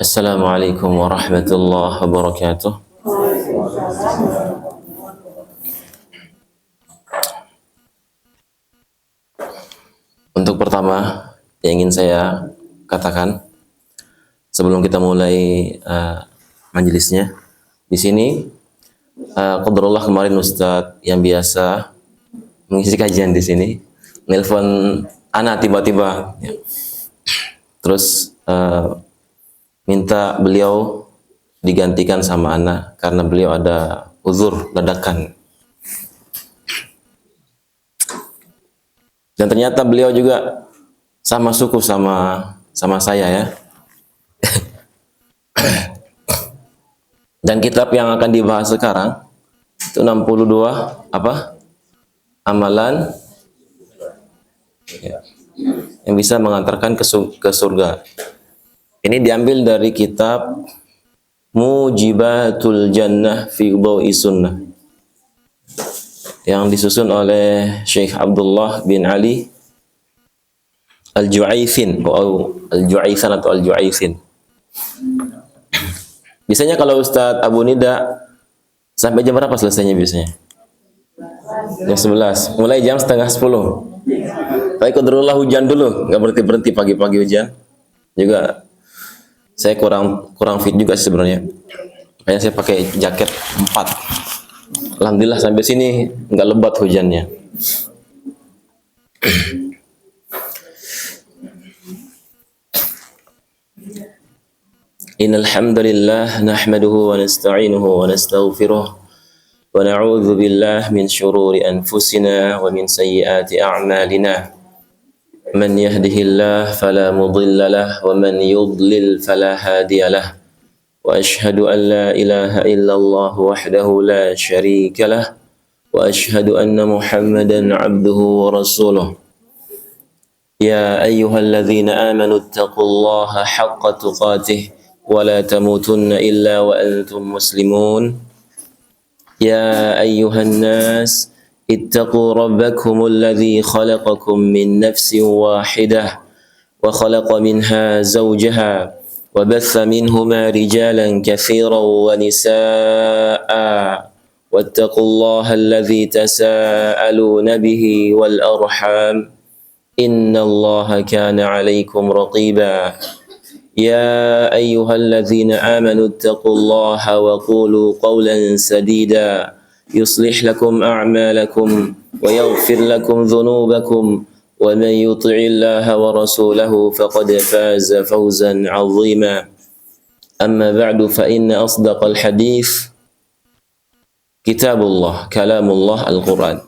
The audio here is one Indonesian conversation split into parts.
Assalamualaikum warahmatullahi wabarakatuh. Untuk pertama yang ingin saya katakan sebelum kita mulai majelisnya, di sini qadarullah kemarin Ustadz yang biasa mengisi kajian di sini nelpon ana tiba-tiba, ya. Terus minta beliau digantikan sama ana karena beliau ada uzur dadakan. Dan ternyata beliau juga sama suku sama saya, ya. Dan kitab yang akan dibahas sekarang itu 62 apa? Amalan, ya, yang bisa mengantarkan ke surga. Ini diambil dari kitab Mujibatul Jannah fi Dhawi Sunnah yang disusun oleh Syekh Abdullah bin Ali Al-Ju'aithin atau Al-Ju'aithan atau Al-Ju'aithin. Biasanya kalau Ustadz Abu Nida sampai jam berapa selesainya biasanya? Jam 11. Mulai jam setengah 10. Tapi qadarullah hujan dulu, nggak berhenti pagi-pagi hujan. Juga saya kurang fit juga sih sebenarnya. Makanya saya pakai jaket 4. Alhamdulillah sampai sini nggak lebat hujannya. Innal hamdalillah nahmaduhu wa nasta'inuhu wa nastaghfiruh wa na'udzu billahi min shururi anfusina wa min sayyiati a'malina. Man yahdihillahu fala mudilla lahu wa man yudlil fala hadiya lahu. Wa ashhadu an la ilaha illallah wahdahu la syarika lah wa ashhadu anna Muhammadan 'abduhu wa rasuluh. Ya ayyuhalladzina amanu ittaqullaha haqqa tuqatih wa la tamutunna illa wa antum muslimun. Ya ayyuhan nas ittaqu rabbakumul ladzi khalaqakum min nafsin wahidah wa khalaqa minha zawjaha wa batha minhuma rijalan katsiran wa nisaa'a wattaqullaha alladzi tasaaluna bihi wal arham innallaha kana 'alaikum raqiba. Ya ayyuhalladzina amanu ittaqullaha wa qulu qawlan sadida yuslih lakum a'malakum wa yaghfir lakum dhunubakum wa man yuti'illaha wa rasulahu faqad faza fawzan 'azima. Amma ba'du fa inna asdaqal hadits kitabullah kalamullah al-Qur'an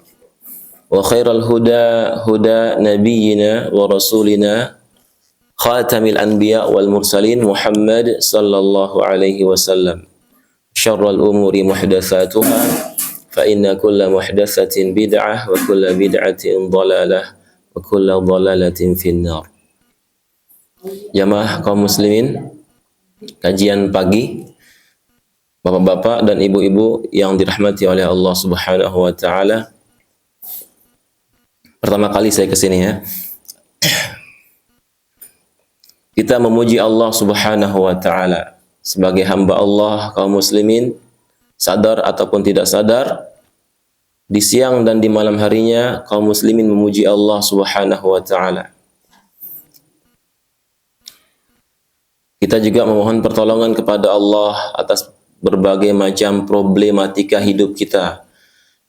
wa khairal huda huda nabiyyina wa rasulina khatamil anbiya wal mursalin Muhammad sallallahu alaihi wasallam. Syarrul umuri muhdatsatuha fa inna kulla muhdatsatin bid'ah wa kulla bid'atin dhalalah wa kulla dhalalatin finnar. Jamaah kaum muslimin, kajian pagi Bapak-bapak dan ibu-ibu yang dirahmati oleh Allah Subhanahu wa taala. Pertama kali saya kesini, ya. Kita memuji Allah Subhanahu wa taala sebagai hamba Allah kaum muslimin, sadar ataupun tidak sadar, di siang dan di malam harinya kaum muslimin memuji Allah Subhanahu wa taala. Kita juga memohon pertolongan kepada Allah atas berbagai macam problematika hidup kita.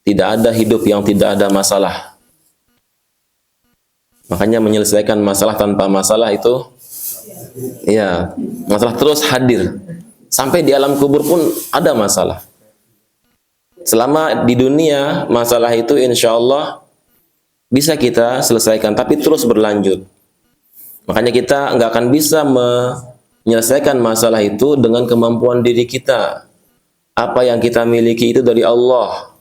Tidak ada hidup yang tidak ada masalah. Makanya menyelesaikan masalah tanpa masalah itu, ya, masalah terus hadir. Sampai di alam kubur pun ada masalah. Selama di dunia, masalah itu insya Allah bisa kita selesaikan, tapi terus berlanjut. Makanya kita nggak akan bisa menyelesaikan masalah itu dengan kemampuan diri kita. Apa yang kita miliki itu dari Allah.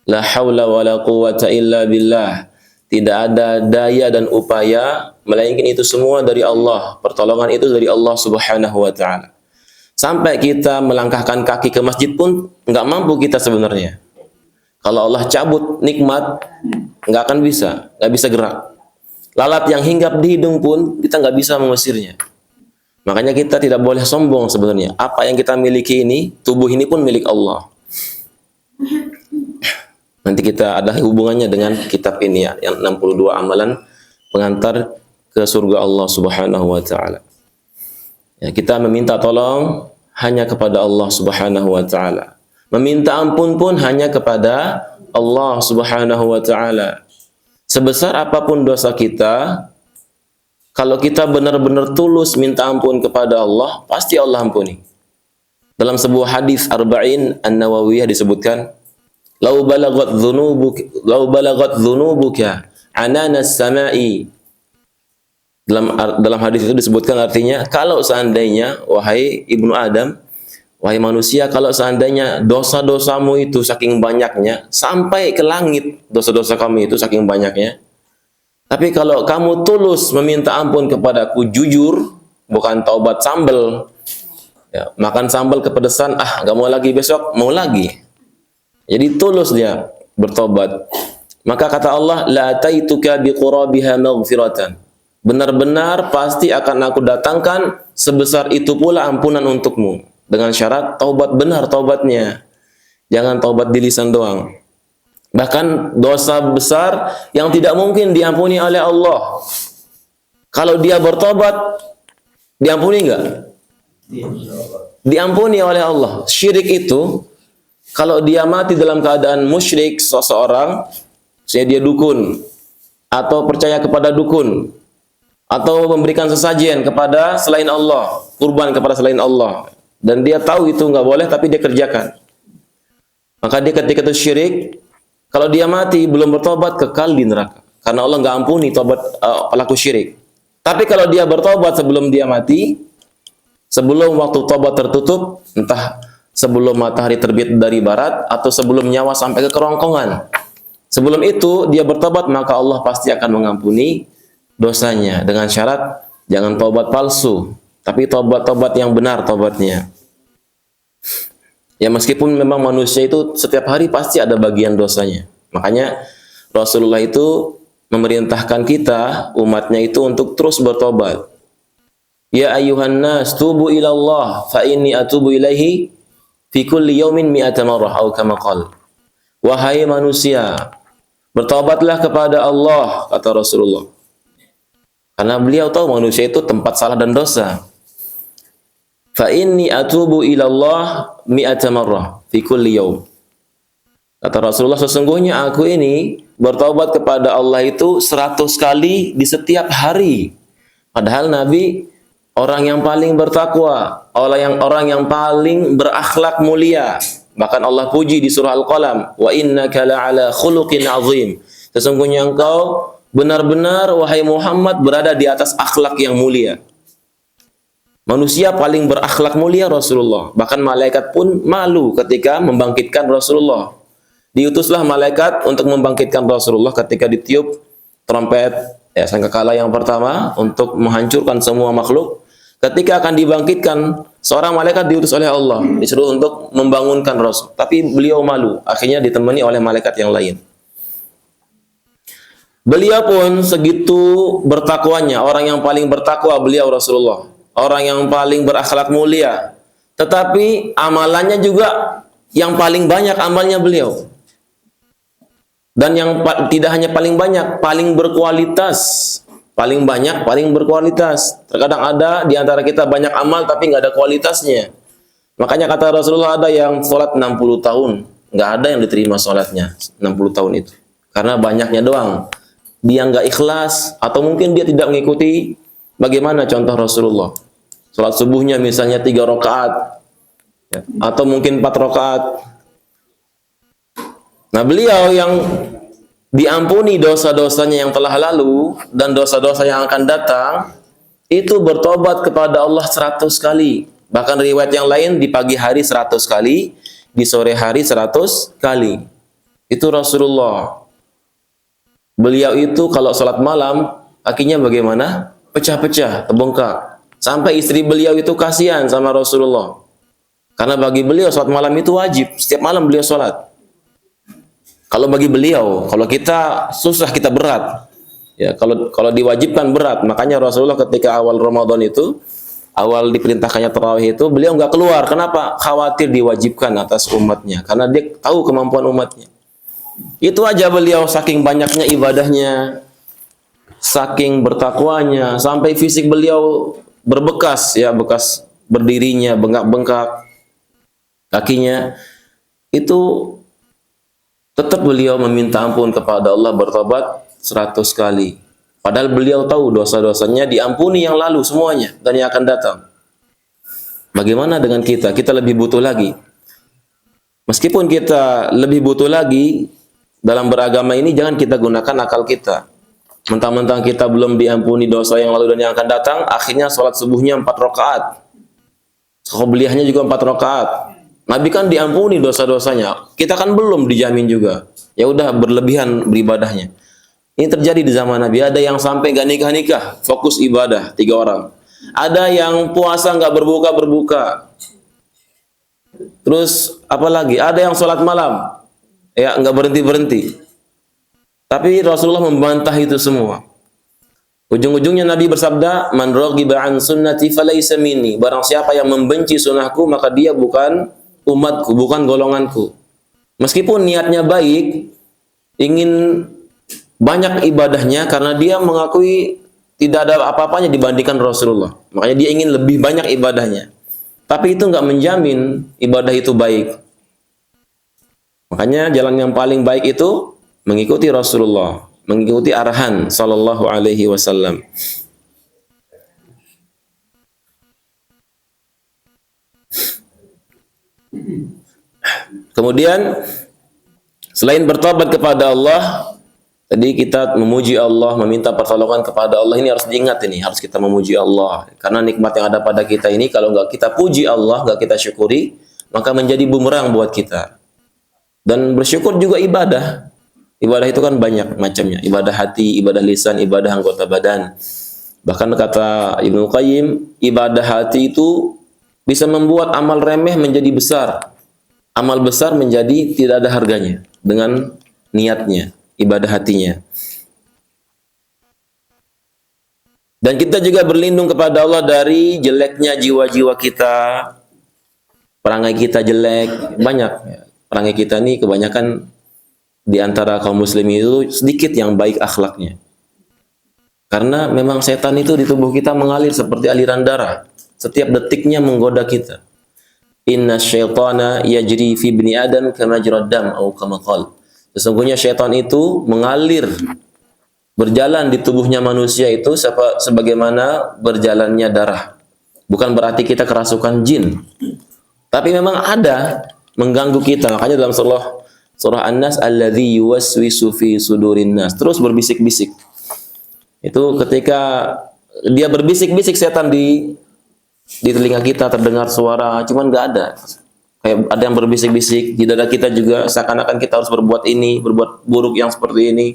La haula wa la quwwata illa billah. Tidak ada daya dan upaya, melainkan itu semua dari Allah. Pertolongan itu dari Allah Subhanahu wa taala. Sampai kita melangkahkan kaki ke masjid pun nggak mampu kita sebenarnya. Kalau Allah cabut nikmat, nggak akan bisa, nggak bisa gerak. Lalat yang hinggap di hidung pun kita nggak bisa mengusirnya. Makanya kita tidak boleh sombong sebenarnya. Apa yang kita miliki ini, tubuh ini pun milik Allah. Nanti kita ada hubungannya dengan kitab ini ya, yang 62 amalan pengantar ke surga Allah Subhanahu wa taala. Ya, kita meminta tolong hanya kepada Allah Subhanahu wa taala. Meminta ampun pun hanya kepada Allah Subhanahu wa taala. Sebesar apapun dosa kita, kalau kita benar-benar tulus minta ampun kepada Allah, pasti Allah ampuni. Dalam sebuah hadis Arba'in An-Nawawiyah disebutkan, "Lau balagat dhunubuka ananas samai." Dalam hadis itu disebutkan artinya, kalau seandainya wahai ibnu Adam, wahai manusia, kalau seandainya dosa-dosamu itu saking banyaknya sampai ke langit, dosa-dosa kamu itu saking banyaknya. Tapi kalau kamu tulus meminta ampun kepadaku jujur, bukan taubat sambel, ya, makan sambal kepedesan, gak mau lagi, besok mau lagi. Jadi tulus dia bertobat. Maka kata Allah, la ataituka biqurabiha maghfiratan. Benar-benar pasti akan aku datangkan sebesar itu pula ampunan untukmu. Dengan syarat taubat benar taubatnya. Jangan taubat di lisan doang. Bahkan dosa besar yang tidak mungkin diampuni oleh Allah. Kalau dia bertobat, diampuni enggak? Diampuni oleh Allah. Syirik itu, kalau dia mati dalam keadaan musyrik seseorang, misalnya dia dukun, atau percaya kepada dukun, atau memberikan sesajen kepada selain Allah, kurban kepada selain Allah, dan dia tahu itu enggak boleh tapi dia kerjakan, maka dia ketika itu syirik. Kalau dia mati belum bertobat, kekal di neraka. Karena Allah nggak ampuni tobat pelaku syirik. Tapi kalau dia bertobat sebelum dia mati, sebelum waktu tobat tertutup, entah sebelum matahari terbit dari barat atau sebelum nyawa sampai ke kerongkongan, sebelum itu dia bertobat, maka Allah pasti akan mengampuni dosanya dengan syarat jangan tobat palsu, tapi tobat yang benar tobatnya. Ya, meskipun memang manusia itu setiap hari pasti ada bagian dosanya. Makanya Rasulullah itu memerintahkan kita, umatnya itu untuk terus bertobat. Ya ayuhan nas, tubu ilallah, fa inni atubu ilaihi fi kulli yaumin mi'ata marrah, atau kama qala. Wahai manusia, bertobatlah kepada Allah, kata Rasulullah. Karena beliau tahu manusia itu tempat salah dan dosa. Fa inni atubu ilallah mi'ata marrah fi kulli yaum. Kata Rasulullah, sesungguhnya aku ini bertaubat kepada Allah itu 100 kali di setiap hari. Padahal Nabi orang yang paling bertakwa, orang yang paling berakhlak mulia. Bahkan Allah puji di surah Al-Qalam, wa innaka la'ala khuluqin azim. Sesungguhnya engkau benar-benar wahai Muhammad berada di atas akhlak yang mulia. Manusia paling berakhlak mulia Rasulullah. Bahkan malaikat pun malu ketika membangkitkan Rasulullah. Diutuslah malaikat untuk membangkitkan Rasulullah ketika ditiup trompet sangkakala yang pertama untuk menghancurkan semua makhluk. Ketika akan dibangkitkan, seorang malaikat diutus oleh Allah, disuruh untuk membangunkan Rasul. Tapi beliau malu, akhirnya ditemani oleh malaikat yang lain. Beliau pun segitu bertakwanya, orang yang paling bertakwa beliau Rasulullah. Orang yang paling berakhlak mulia, tetapi amalannya juga yang paling banyak amalnya beliau, dan yang tidak hanya paling banyak, paling berkualitas, paling banyak, paling berkualitas. Terkadang ada di antara kita banyak amal tapi nggak ada kualitasnya. Makanya kata Rasulullah, ada yang sholat 60 tahun, nggak ada yang diterima sholatnya 60 tahun itu, karena banyaknya doang. Dia nggak ikhlas, atau mungkin dia tidak mengikuti. Bagaimana contoh Rasulullah? Salat subuhnya misalnya 3 rakaat, ya, atau mungkin 4 rakaat. Nah, beliau yang diampuni dosa-dosanya yang telah lalu dan dosa-dosa yang akan datang, itu bertobat kepada Allah 100 kali. Bahkan riwayat yang lain di pagi hari 100 kali, di sore hari 100 kali. Itu Rasulullah. Beliau itu kalau salat malam, kakinya bagaimana? Pecah-pecah, terbengkak. Sampai istri beliau itu kasihan sama Rasulullah. Karena bagi beliau salat malam itu wajib. Setiap malam beliau salat. Kalau bagi beliau, kalau kita susah, kita berat. Ya, kalau diwajibkan berat. Makanya Rasulullah ketika awal Ramadan itu, awal diperintahkannya tarawih itu beliau nggak keluar. Kenapa? Khawatir diwajibkan atas umatnya, karena dia tahu kemampuan umatnya. Itu aja beliau saking banyaknya ibadahnya, saking bertakwanya, sampai fisik beliau berbekas ya, bekas berdirinya bengkak-bengkak kakinya. Itu tetap beliau meminta ampun kepada Allah, bertobat 100 kali. Padahal beliau tahu dosa-dosanya diampuni yang lalu semuanya dan yang akan datang. Bagaimana dengan kita? Kita lebih butuh lagi. Meskipun kita lebih butuh lagi dalam beragama ini, jangan kita gunakan akal kita. Mentang-mentang kita belum diampuni dosa yang lalu dan yang akan datang, akhirnya sholat subuhnya 4 rakaat. Qobliyahnya juga 4 rakaat. Nabi kan diampuni dosa-dosanya. Kita kan belum dijamin juga. Ya udah berlebihan beribadahnya. Ini terjadi di zaman Nabi. Ada yang sampai gak nikah-nikah, fokus ibadah 3 orang. Ada yang puasa nggak berbuka. Terus apalagi? Ada yang sholat malam, ya nggak berhenti. Tapi Rasulullah membantah itu semua. Ujung-ujungnya Nabi bersabda, "Man raghiba an sunnati falaysa minni." Barang siapa yang membenci sunnahku, maka dia bukan umatku, bukan golonganku. Meskipun niatnya baik, ingin banyak ibadahnya karena dia mengakui tidak ada apa-apanya dibandingkan Rasulullah. Makanya dia ingin lebih banyak ibadahnya. Tapi itu nggak menjamin ibadah itu baik. Makanya jalan yang paling baik itu mengikuti Rasulullah, mengikuti arahan sallallahu alaihi wasallam. Kemudian selain bertobat kepada Allah, tadi kita memuji Allah, meminta pertolongan kepada Allah, ini harus diingat, ini harus kita memuji Allah. Karena nikmat yang ada pada kita ini, kalau nggak kita puji Allah, nggak kita syukuri, maka menjadi bumerang buat kita. Dan bersyukur juga ibadah. Ibadah itu kan banyak macamnya. Ibadah hati, ibadah lisan, ibadah anggota badan. Bahkan kata Ibnu Qayyim, ibadah hati itu bisa membuat amal remeh menjadi besar. Amal besar menjadi tidak ada harganya dengan niatnya, ibadah hatinya. Dan kita juga berlindung kepada Allah dari jeleknya jiwa-jiwa kita. Perangai kita jelek, banyak. Perangai kita ini kebanyakan di antara kaum muslimin itu sedikit yang baik akhlaknya. Karena memang setan itu di tubuh kita mengalir seperti aliran darah. Setiap detiknya menggoda kita. Inna syaitana yajri fi ibni adam kama jarad dam atau kama qala. Sesungguhnya syaitan itu mengalir, berjalan di tubuhnya manusia itu sebagaimana berjalannya darah. Bukan berarti kita kerasukan jin. Tapi memang ada mengganggu kita. Makanya dalam surah An-Nas, alladzi yuwaswisu fi sudurin nas, terus berbisik-bisik. Itu ketika dia berbisik-bisik, setan di telinga kita terdengar suara, cuman nggak ada. Kayak ada yang berbisik-bisik di dada kita juga, seakan-akan kita harus berbuat ini, berbuat buruk yang seperti ini.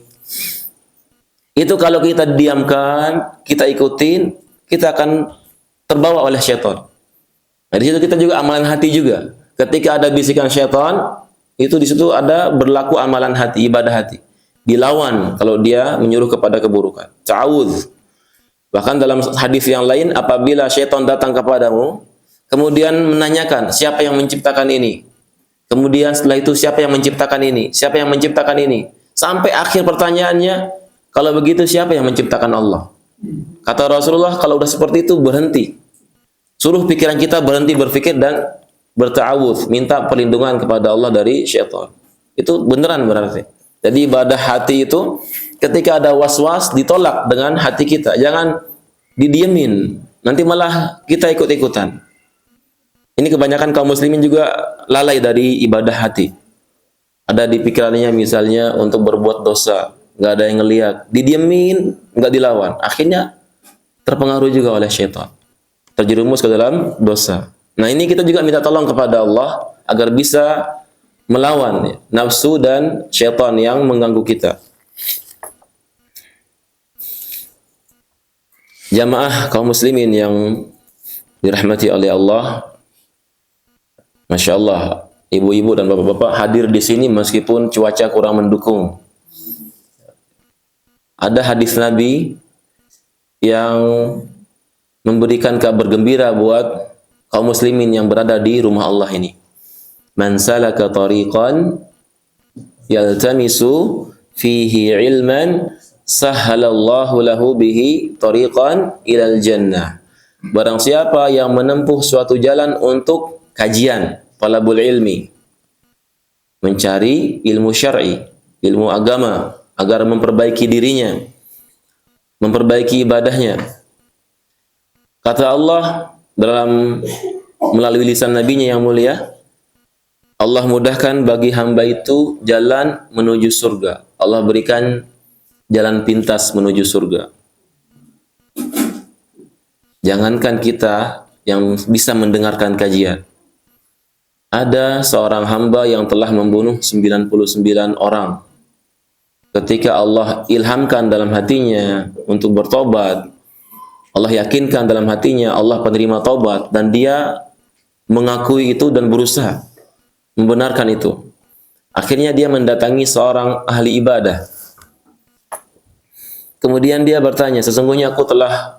Itu kalau kita diamkan, kita ikutin, kita akan terbawa oleh syaitan. Nah, di situ kita juga amalan hati juga. Ketika ada bisikan syaitan, itu di situ ada berlaku amalan hati, ibadah hati. Dilawan kalau dia menyuruh kepada keburukan. Ta'awudz. Bahkan dalam hadis yang lain, apabila syaitan datang kepadamu, kemudian menanyakan, siapa yang menciptakan ini? Kemudian setelah itu, siapa yang menciptakan ini? Siapa yang menciptakan ini? Sampai akhir pertanyaannya, kalau begitu siapa yang menciptakan Allah? Kata Rasulullah, kalau udah seperti itu berhenti. Suruh pikiran kita berhenti berpikir dan berta'awudz, minta perlindungan kepada Allah dari syaitan. Itu beneran berarti. Jadi ibadah hati itu ketika ada was-was ditolak dengan hati kita. Jangan didiemin. Nanti malah kita ikut-ikutan. Ini kebanyakan kaum muslimin juga lalai dari ibadah hati. Ada di pikirannya misalnya untuk berbuat dosa, nggak ada yang ngelihat, didiemin, nggak dilawan. Akhirnya terpengaruh juga oleh syaitan, terjerumus ke dalam dosa. Nah, ini kita juga minta tolong kepada Allah agar bisa melawan nafsu dan syaitan yang mengganggu kita. Jamaah kaum muslimin yang dirahmati oleh Allah, Masya Allah, ibu-ibu dan bapak-bapak hadir di sini meskipun cuaca kurang mendukung. Ada hadis Nabi yang memberikan kabar gembira buat kaum muslimin yang berada di rumah Allah ini. Man salaka tariqan yaltamisu fihi ilman sahhalallahu lahu bihi tariqan ilal jannah. Barang siapa yang menempuh suatu jalan untuk kajian, talabul ilmi, mencari ilmu syar'i, ilmu agama agar memperbaiki dirinya, memperbaiki ibadahnya. Kata Allah dalam melalui lisan nabinya yang mulia, Allah mudahkan bagi hamba itu jalan menuju surga. Allah berikan jalan pintas menuju surga. Jangankan kita yang bisa mendengarkan kajian. Ada seorang hamba yang telah membunuh 99 orang. Ketika Allah ilhamkan dalam hatinya untuk bertobat, Allah yakinkan dalam hatinya Allah penerima taubat, dan dia mengakui itu dan berusaha membenarkan itu. Akhirnya dia mendatangi seorang ahli ibadah. Kemudian dia bertanya, sesungguhnya aku telah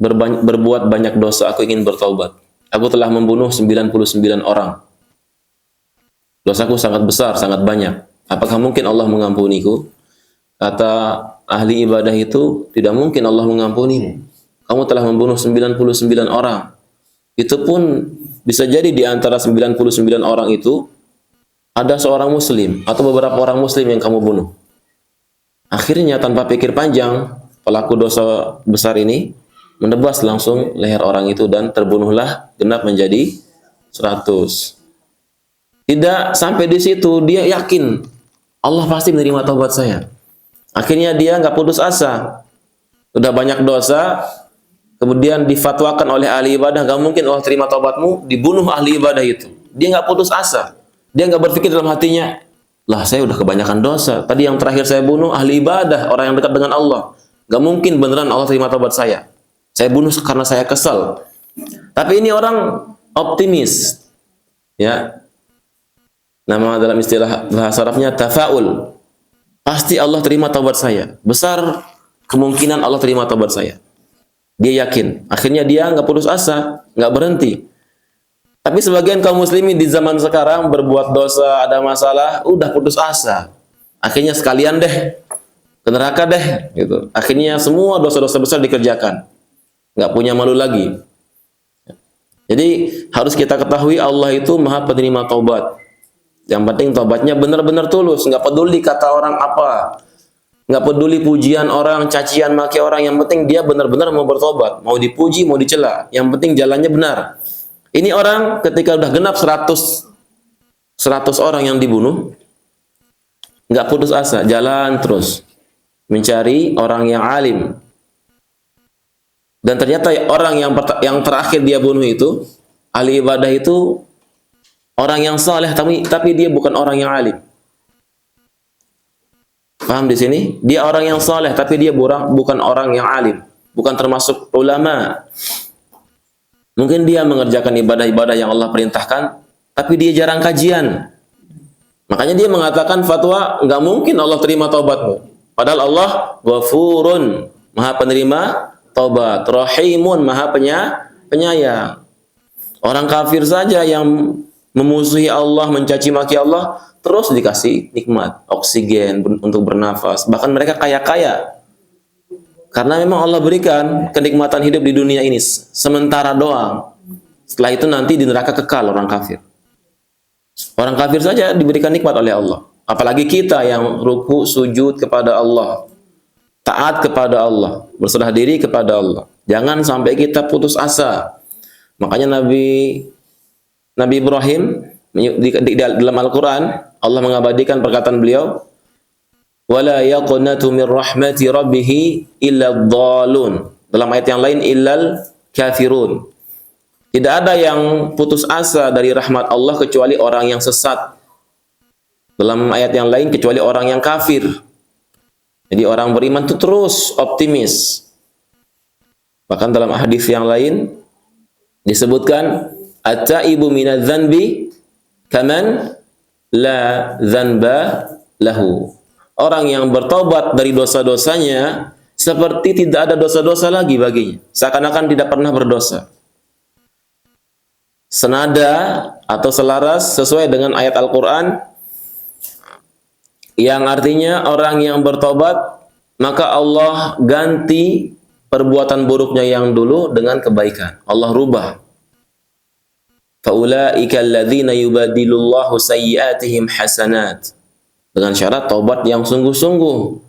berbuat banyak dosa, aku ingin bertaubat. Aku telah membunuh 99 orang. Dosaku sangat besar, sangat banyak. Apakah mungkin Allah mengampuniku? Kata ahli ibadah itu, tidak mungkin Allah mengampunimu. Kamu telah membunuh 99 orang. Itu pun bisa jadi di antara 99 orang itu ada seorang muslim atau beberapa orang muslim yang kamu bunuh. Akhirnya tanpa pikir panjang, pelaku dosa besar ini menebas langsung leher orang itu dan terbunuhlah genap menjadi 100. Tidak sampai di situ, dia yakin Allah pasti menerima taubat saya. Akhirnya dia nggak putus asa. Sudah banyak dosa, kemudian difatwakan oleh ahli ibadah, nggak mungkin Allah terima taubatmu, dibunuh ahli ibadah itu. Dia nggak putus asa. Dia nggak berpikir dalam hatinya, lah saya udah kebanyakan dosa. Tadi yang terakhir saya bunuh ahli ibadah, orang yang dekat dengan Allah. Nggak mungkin beneran Allah terima taubat saya. Saya bunuh karena saya kesal. Tapi ini orang optimis. Ya. Nama dalam istilah bahasa Arabnya tafaul. Pasti Allah terima taubat saya. Besar kemungkinan Allah terima taubat saya. Dia yakin. Akhirnya dia nggak putus asa, nggak berhenti. Tapi sebagian kaum muslimin di zaman sekarang berbuat dosa, ada masalah, udah putus asa. Akhirnya sekalian deh ke neraka deh, gitu. Akhirnya semua dosa-dosa besar dikerjakan. Nggak punya malu lagi. Jadi harus kita ketahui Allah itu Maha Penerima taubat. Yang penting taubatnya benar-benar tulus, nggak peduli kata orang apa, nggak peduli pujian orang, cacian maki orang. Yang penting dia benar-benar mau bertobat, mau dipuji, mau dicela. Yang penting jalannya benar. Ini orang ketika udah genap 100 orang yang dibunuh, nggak putus asa, jalan terus mencari orang yang alim. Dan ternyata orang yang terakhir dia bunuh itu, ahli ibadah itu, orang yang saleh tapi dia bukan orang yang alim. Paham di sini? Dia orang yang saleh tapi dia bukan orang yang alim, bukan termasuk ulama. Mungkin dia mengerjakan ibadah-ibadah yang Allah perintahkan, tapi dia jarang kajian. Makanya dia mengatakan fatwa, nggak mungkin Allah terima taubatmu. Padahal Allah Ghafurun, Maha Penerima taubat, Rahimun, Maha Penyayang. Orang kafir saja yang memusuhi Allah, mencaci maki Allah, terus dikasih nikmat, oksigen untuk bernafas. Bahkan mereka kaya-kaya. Karena memang Allah berikan kenikmatan hidup di dunia ini sementara doang. Setelah itu nanti di neraka kekal orang kafir. Orang kafir saja diberikan nikmat oleh Allah. Apalagi kita yang ruku sujud kepada Allah, taat kepada Allah, berserah diri kepada Allah. Jangan sampai kita putus asa. Makanya Nabi Ibrahim di dalam Al-Quran, Allah mengabadikan perkataan beliau, wala yaqnatu min rahmati rabbih illa dhalun. Dalam ayat yang lain, illal kafirun. Tidak ada yang putus asa dari rahmat Allah kecuali orang yang sesat. Dalam ayat yang lain, kecuali orang yang kafir. Jadi orang beriman itu terus optimis. Bahkan dalam hadis yang lain disebutkan, at-taibu minadz-dzanbi kaman la dzanba lahu. Orang yang bertobat dari dosa-dosanya seperti tidak ada dosa-dosa lagi baginya, seakan-akan tidak pernah berdosa. Senada atau selaras sesuai dengan ayat Al-Quran yang artinya orang yang bertobat maka Allah ganti perbuatan buruknya yang dulu dengan kebaikan. Allah rubah. Faulaika alladzina yubadilullahu sayyi'atihim hasanat. Dengan syarat taubat yang sungguh-sungguh.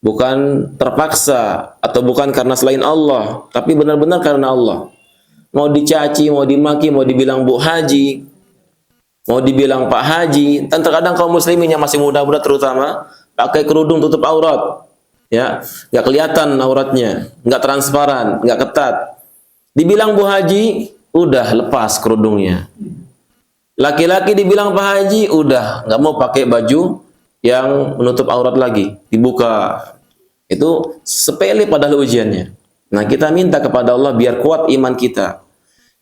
Bukan terpaksa atau bukan karena selain Allah, tapi benar-benar karena Allah. Mau dicaci, mau dimaki, mau dibilang Bu Haji, mau dibilang Pak Haji, dan terkadang kaum muslimin yang masih muda-muda terutama pakai kerudung tutup aurat. Ya, nggak kelihatan auratnya, nggak transparan, nggak ketat. Dibilang Bu Haji, udah lepas kerudungnya. Laki-laki dibilang Pak Haji, udah nggak mau pakai baju yang menutup aurat lagi, dibuka. Itu sepele padahal ujiannya. Nah, kita minta kepada Allah biar kuat iman kita,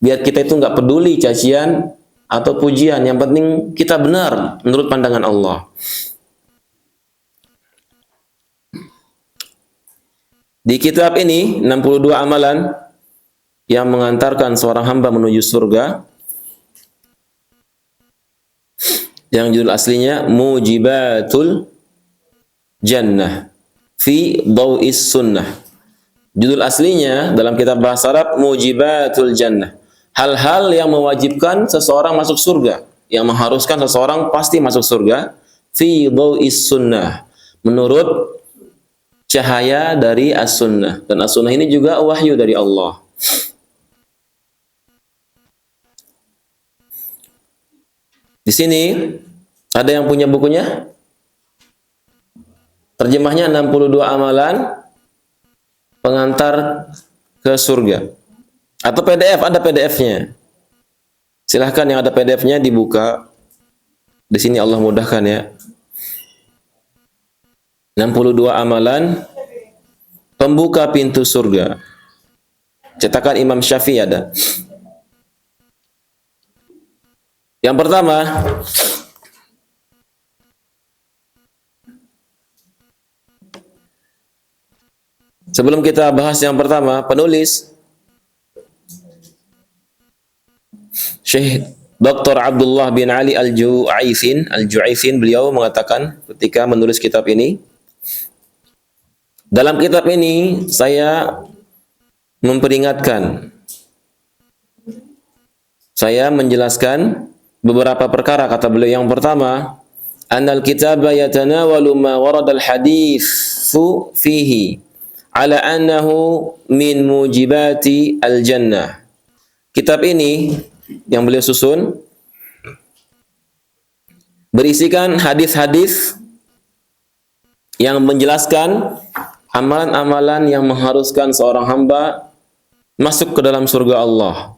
biar kita itu nggak peduli cacian atau pujian. Yang penting kita benar menurut pandangan Allah. Di kitab ini 62 amalan yang mengantarkan seorang hamba menuju surga, yang judul aslinya Mujibatul Jannah fi Daw'is Sunnah. Judul aslinya dalam kitab bahasa Arab Mujibatul Jannah. Hal-hal yang mewajibkan seseorang masuk surga, yang mengharuskan seseorang pasti masuk surga fi Daw'is Sunnah, menurut cahaya dari As-Sunnah. Dan As-Sunnah ini juga wahyu dari Allah. Di sini ada yang punya bukunya? Terjemahnya 62 amalan pengantar ke surga. Atau PDF, ada PDF-nya. Silahkan yang ada PDF-nya dibuka. Di sini Allah mudahkan ya. 62 amalan pembuka pintu surga. Cetakan Imam Syafi'i ada. Yang pertama, sebelum kita bahas yang pertama, penulis Syekh Dr. Abdullah bin Ali Al-Ju'aifin, beliau mengatakan ketika menulis kitab ini, dalam kitab ini saya memperingatkan, saya menjelaskan beberapa perkara. Kata beliau, yang pertama, annal kitaba yatanawalu ma warada al-haditsu fihi ala annahu min mujibati al-jannah. Kitab ini yang beliau susun berisikan hadis-hadis yang menjelaskan amalan-amalan yang mengharuskan seorang hamba masuk ke dalam surga Allah.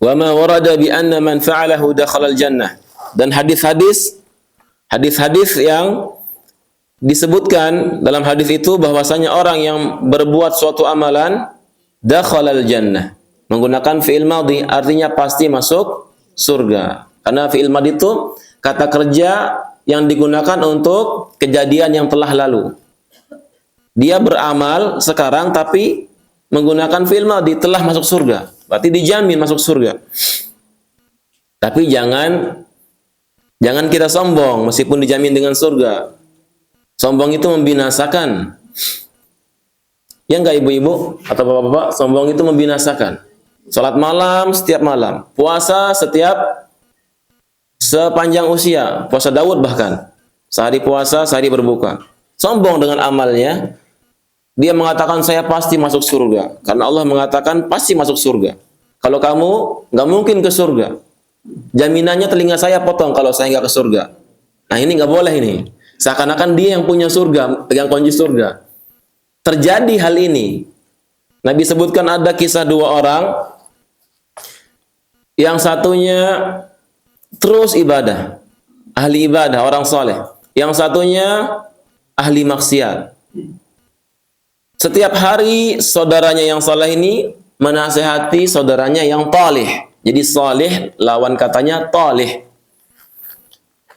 Wa ma warada bi anna man fa'alahu dakhala al-jannah. Dan hadis-hadis yang disebutkan dalam hadis itu bahwasanya orang yang berbuat suatu amalan dakhala al-jannah, menggunakan fi'il madhi, artinya pasti masuk surga. Karena fi'il madhi itu kata kerja yang digunakan untuk kejadian yang telah lalu. Dia beramal sekarang tapi menggunakan fi'il madhi, telah masuk surga. Berarti dijamin masuk surga. Tapi jangan kita sombong meskipun dijamin dengan surga. Sombong itu membinasakan. Ya enggak ibu-ibu atau bapak-bapak? Sombong itu membinasakan. Salat malam setiap malam, puasa setiap sepanjang usia, puasa Daud bahkan. Sehari puasa, sehari berbuka. Sombong dengan amalnya. Dia mengatakan saya pasti masuk surga. Karena Allah mengatakan pasti masuk surga. Kalau kamu nggak mungkin ke surga. Jaminannya telinga saya potong kalau saya nggak ke surga. Nah ini nggak boleh ini. Seakan-akan dia yang punya surga, pegang kunci surga. Terjadi hal ini. Nabi sebutkan ada kisah dua orang. Yang satunya terus ibadah. Ahli ibadah, orang soleh. Yang satunya ahli maksiat. Setiap hari saudaranya yang saleh ini menasehati saudaranya yang talih. Jadi salih lawan katanya talih.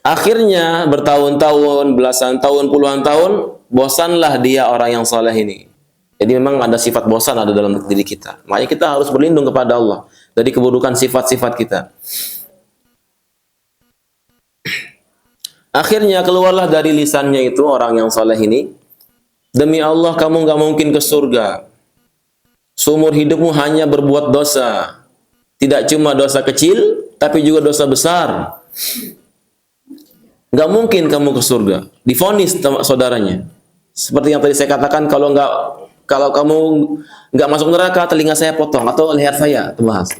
Akhirnya bertahun-tahun, belasan tahun, puluhan tahun bosanlah dia orang yang saleh ini. Jadi memang ada sifat bosan ada dalam diri kita. Makanya kita harus berlindung kepada Allah dari keburukan sifat-sifat kita. Akhirnya keluarlah dari lisannya itu orang yang saleh ini, demi Allah kamu nggak mungkin ke surga. Seumur hidupmu hanya berbuat dosa. Tidak cuma dosa kecil, tapi juga dosa besar. Nggak mungkin kamu ke surga. Divonis saudaranya. Seperti yang tadi saya katakan, kalau kamu nggak masuk neraka, telinga saya potong atau leher saya bahas.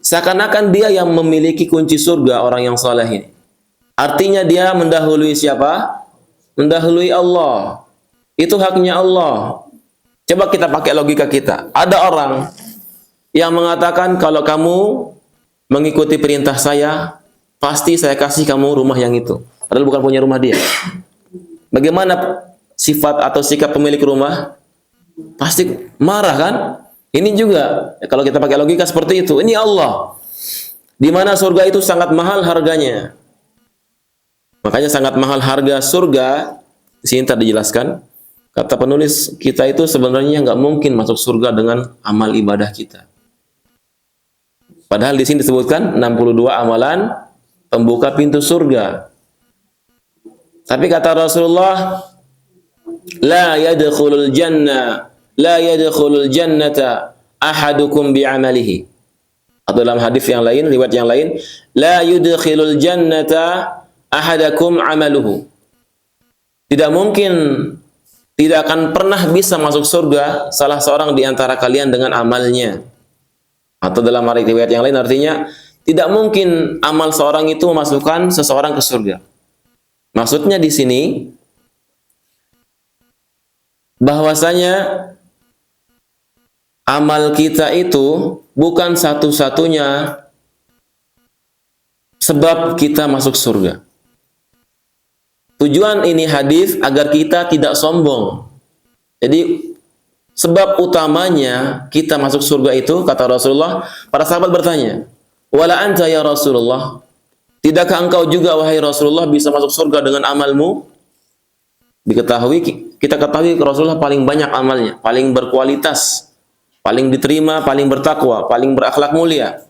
Seakan-akan dia yang memiliki kunci surga orang yang saleh ini. Artinya dia mendahului siapa? Mendahului Allah. Itu haknya Allah. Coba kita pakai logika kita. Ada orang yang mengatakan kalau kamu mengikuti perintah saya, pasti saya kasih kamu rumah yang itu. Padahal bukan punya rumah dia. Bagaimana sifat atau sikap pemilik rumah? Pasti marah kan? Ini juga kalau kita pakai logika seperti itu. Ini Allah. Di mana surga itu sangat mahal harganya. Makanya sangat mahal harga surga. Di sini tadi dijelaskan. Kata penulis, kita itu sebenarnya nggak mungkin masuk surga dengan amal ibadah kita. Padahal di sini disebutkan 62 amalan pembuka pintu surga. Tapi kata Rasulullah, la yadkhulul jannata ahadukum bi'amalihi. Atau dalam hadis yang lain, riwayat yang lain, la yudkhilul jannata ahadakum amaluhu. Tidak mungkin, tidak akan pernah bisa masuk surga salah seorang di antara kalian dengan amalnya. Atau dalam riwayat yang lain artinya, tidak mungkin amal seorang itu memasukkan seseorang ke surga. Maksudnya di sini bahwasanya amal kita itu bukan satu-satunya sebab kita masuk surga. Tujuan ini hadis agar kita tidak sombong. Jadi sebab utamanya kita masuk surga itu, kata Rasulullah, para sahabat bertanya, "Wala anta ya Rasulullah? Tidakkah engkau juga wahai Rasulullah bisa masuk surga dengan amalmu?" Kita ketahui Rasulullah paling banyak amalnya, paling berkualitas, paling diterima, paling bertakwa, paling berakhlak mulia.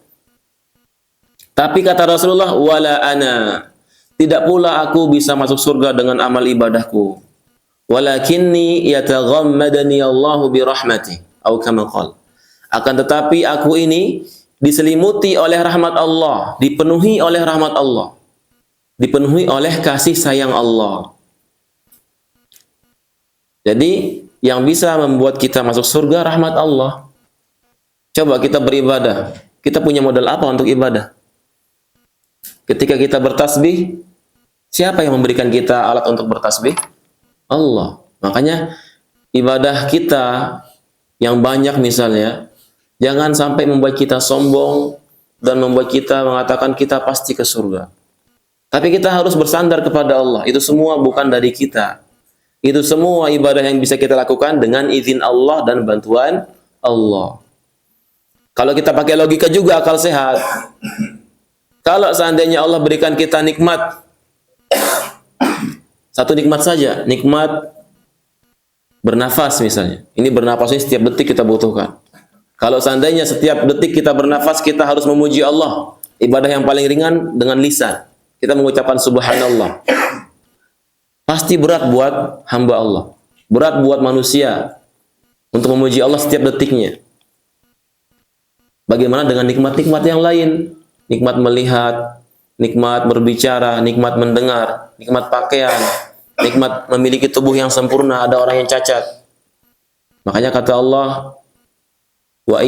Tapi kata Rasulullah, "Wala ana." Tidak pula aku bisa masuk surga dengan amal ibadahku. Walakinni yataghammadani Allahu bi rahmati, atau kama qala. Akan tetapi aku ini diselimuti oleh rahmat Allah, dipenuhi oleh rahmat Allah, dipenuhi oleh kasih sayang Allah. Jadi yang bisa membuat kita masuk surga rahmat Allah. Coba kita beribadah, kita punya modal apa untuk ibadah? Ketika kita bertasbih, siapa yang memberikan kita alat untuk bertasbih? Allah. Makanya ibadah kita yang banyak misalnya, jangan sampai membuat kita sombong dan membuat kita mengatakan kita pasti ke surga. Tapi kita harus bersandar kepada Allah. Itu semua bukan dari kita. Itu semua ibadah yang bisa kita lakukan dengan izin Allah dan bantuan Allah. Kalau kita pakai logika juga akal sehat, kalau seandainya Allah berikan kita nikmat, satu nikmat saja, nikmat bernafas misalnya. Ini bernafas ini setiap detik kita butuhkan. Kalau seandainya setiap detik kita bernafas, kita harus memuji Allah. Ibadah yang paling ringan dengan lisan. Kita mengucapkan subhanallah. Pasti berat buat hamba Allah. Berat buat manusia untuk memuji Allah setiap detiknya. Bagaimana dengan nikmat-nikmat yang lain? Nikmat melihat, nikmat berbicara, nikmat mendengar, nikmat pakaian, nikmat memiliki tubuh yang sempurna, ada orang yang cacat. Makanya kata Allah, wa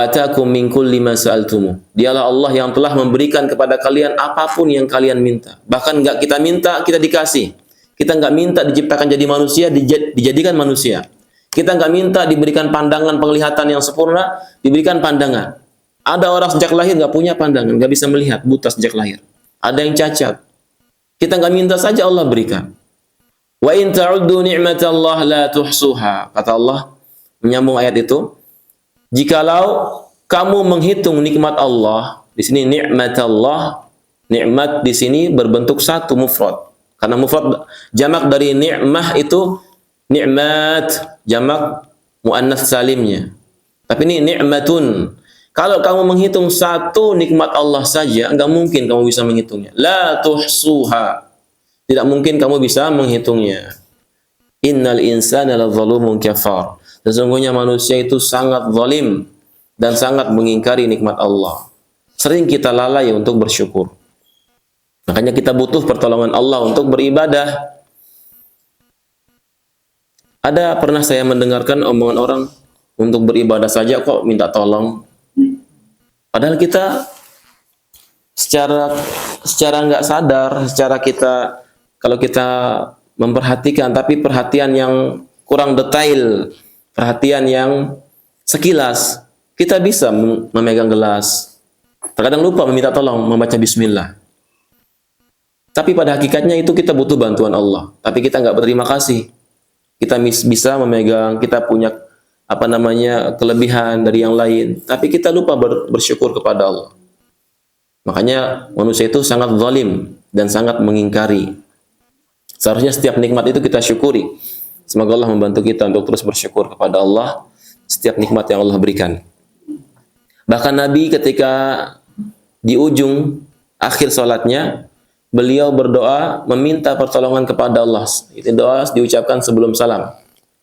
ataakum min kulli ma sa'altum. Dialah Allah yang telah memberikan kepada kalian apapun yang kalian minta. Bahkan enggak kita minta, kita dikasih. Kita enggak minta diciptakan jadi manusia, dijadikan manusia. Kita enggak minta diberikan pandangan penglihatan yang sempurna, diberikan pandangan. Ada orang sejak lahir nggak punya pandangan, nggak bisa melihat, buta sejak lahir. Ada yang cacat. Kita nggak minta saja Allah berikan. Wa in ta'uddu ni'matallah la tuhsuha. Kata Allah menyambung ayat itu, jikalau kamu menghitung nikmat Allah, di sini nikmatallah, nikmat di sini berbentuk satu mufrad. Karena mufrad jamak dari ni'mah itu ni'mat, jamak muannas salimnya. Tapi ini ni'matun. Kalau kamu menghitung satu nikmat Allah saja, enggak mungkin kamu bisa menghitungnya. La tuhsuha. Tidak mungkin kamu bisa menghitungnya. Innal insana ladzalumun kafar. Sesungguhnya manusia itu sangat zalim dan sangat mengingkari nikmat Allah. Sering kita lalai untuk bersyukur. Makanya kita butuh pertolongan Allah untuk beribadah. Ada pernah saya mendengarkan omongan orang, untuk beribadah saja kok minta tolong. Padahal kita secara nggak sadar, secara kita kalau kita memperhatikan, tapi perhatian yang kurang detail, perhatian yang sekilas, kita bisa memegang gelas. Terkadang lupa meminta tolong, membaca bismillah. Tapi pada hakikatnya itu kita butuh bantuan Allah. Tapi kita nggak berterima kasih. Kita bisa memegang, kita punya kelebihan dari yang lain, tapi kita lupa bersyukur kepada Allah. Makanya manusia itu sangat zalim dan sangat mengingkari. Seharusnya setiap nikmat itu kita syukuri. Semoga Allah membantu kita untuk terus bersyukur kepada Allah setiap nikmat yang Allah berikan. Bahkan Nabi ketika di ujung akhir salatnya, beliau berdoa meminta pertolongan kepada Allah. Itu doa diucapkan sebelum salam.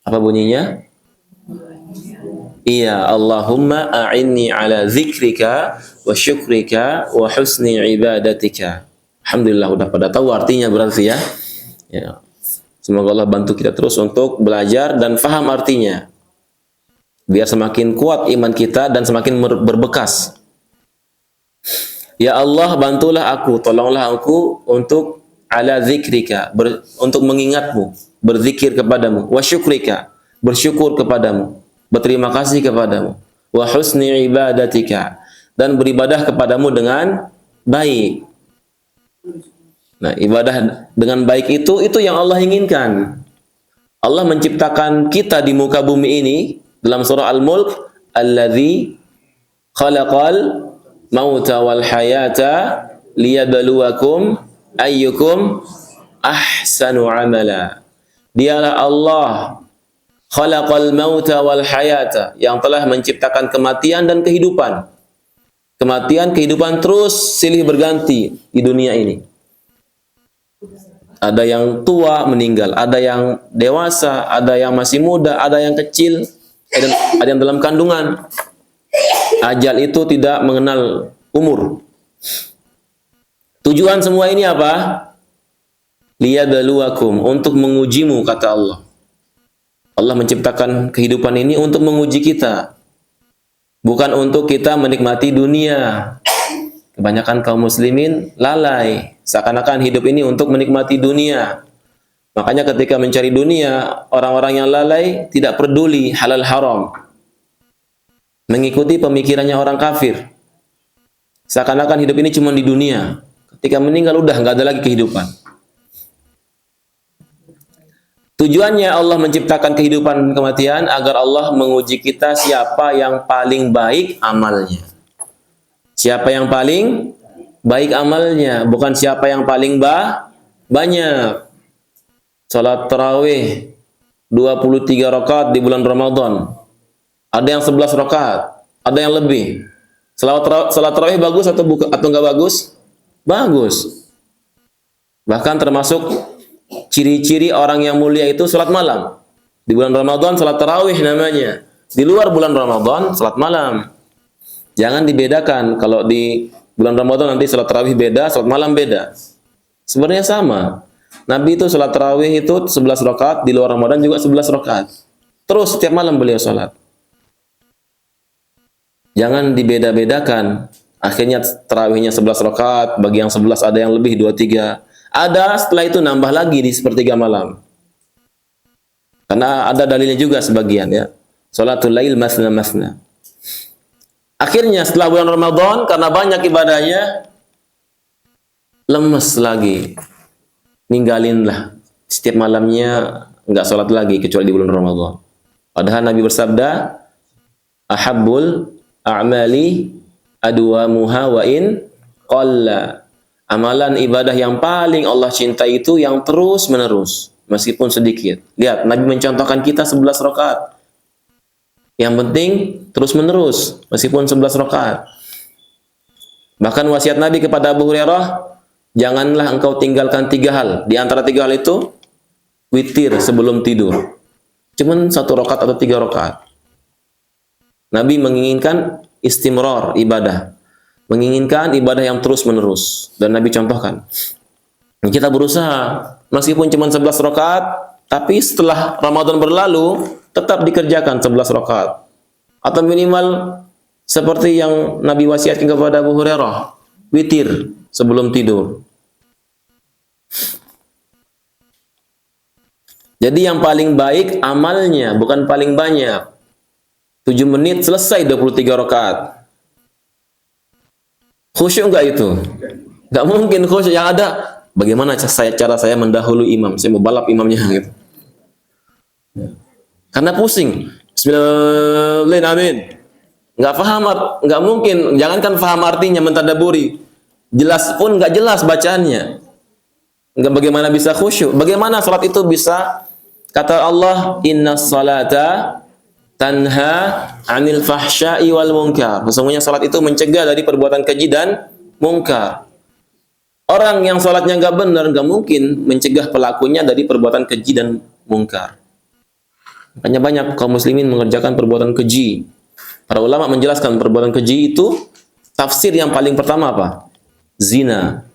Apa bunyinya? Iya, Allahumma a'inni ala zikrika wa syukrika wa husni ibadatika. Alhamdulillah udah pada tahu artinya berarti ya. Ya. Semoga Allah bantu kita terus untuk belajar dan faham artinya. Biar semakin kuat iman kita dan semakin berbekas. Ya Allah, bantulah aku, tolonglah aku untuk ala zikrika, untuk mengingatmu, berzikir kepadamu, wa syukrika, bersyukur kepadamu, berterima kasih kepadamu, wa husni ibadatika, dan beribadah kepadamu dengan baik. Nah, ibadah dengan baik itu yang Allah inginkan. Allah menciptakan kita di muka bumi ini dalam surah Al-Mulk, alladzi khalaqal mauta wal hayata liyabluwakum ayyukum ahsanu amala. Dialah Allah khalaqal mauta wal hayata, yang telah menciptakan kematian dan kehidupan. Kematian, kehidupan terus silih berganti di dunia ini. Ada yang tua meninggal, ada yang dewasa, ada yang masih muda, ada yang kecil, ada yang dalam kandungan. Ajal itu tidak mengenal umur. Tujuan semua ini apa? Liyabluwakum, untuk mengujimu, kata Allah. Allah menciptakan kehidupan ini untuk menguji kita. Bukan untuk kita menikmati dunia. Kebanyakan kaum muslimin lalai. Seakan-akan hidup ini untuk menikmati dunia. Makanya ketika mencari dunia, orang-orang yang lalai tidak peduli halal haram. Mengikuti pemikirannya orang kafir. Seakan-akan hidup ini cuma di dunia. Ketika meninggal udah nggak ada lagi kehidupan. Tujuannya Allah menciptakan kehidupan dan kematian agar Allah menguji kita siapa yang paling baik amalnya. Siapa yang paling baik amalnya, bukan siapa yang paling banyak. Salat tarawih 23 rakaat di bulan Ramadan. Ada yang 11 rakaat, ada yang lebih. Salat tarawih bagus atau enggak bagus? Bagus. Bahkan termasuk ciri-ciri orang yang mulia itu salat malam. Di bulan Ramadan salat tarawih namanya. Di luar bulan Ramadan salat malam. Jangan dibedakan. Kalau di bulan Ramadan nanti salat tarawih beda, salat malam beda. Sebenarnya sama. Nabi itu salat tarawih itu 11 rakaat, di luar Ramadan juga 11 rakaat. Terus setiap malam beliau salat. Jangan dibeda-bedakan. Akhirnya tarawihnya 11 rakaat, bagi yang 11 ada yang lebih 23. Ada setelah itu nambah lagi di sepertiga malam. Karena ada dalilnya juga sebagian ya. Salatul lail masna masna. Akhirnya setelah bulan Ramadan karena banyak ibadahnya lemes lagi. Ninggalinlah. Setiap malamnya enggak salat lagi kecuali di bulan Ramadan. Padahal Nabi bersabda, "Ahabbul a'mali adwamuha wa in qalla." Amalan ibadah yang paling Allah cintai itu yang terus menerus, meskipun sedikit. Lihat, Nabi mencontohkan kita 11 rakaat. Yang penting terus menerus, meskipun 11 rakaat. Bahkan wasiat Nabi kepada Abu Hurairah, janganlah engkau tinggalkan 3 hal. Di antara 3 hal itu, witir sebelum tidur. Cuman 1 rakaat atau 3 rakaat. Nabi menginginkan istimrar ibadah. Menginginkan ibadah yang terus menerus. Dan Nabi contohkan. Kita berusaha, meskipun cuma 11 rakaat, tapi setelah Ramadan berlalu, tetap dikerjakan 11 rakaat. Atau minimal seperti yang Nabi wasiatkan kepada Abu Hurairah, witir sebelum tidur. Jadi yang paling baik amalnya, bukan paling banyak. 7 menit selesai 23 rakaat. Khusyuk enggak itu? Enggak mungkin khusyuk. Yang ada, bagaimana cara saya mendahului imam? Saya mau balap imamnya gitu. Karena pusing. Bismillahirrahmanirrahim. Amin. Enggak paham, enggak mungkin. Jangankan paham artinya, mentadaburi. Jelas pun enggak jelas bacaannya. Enggak, bagaimana bisa khusyuk? Bagaimana salat itu bisa? Kata Allah, innas salata tanha 'anil fahsya'i wal munkar. Sesungguhnya salat itu mencegah dari perbuatan keji dan mungkar. Orang yang salatnya enggak benar, enggak mungkin mencegah pelakunya dari perbuatan keji dan mungkar. Makanya banyak kaum muslimin mengerjakan perbuatan keji. Para ulama menjelaskan perbuatan keji itu tafsir yang paling pertama apa? Zina.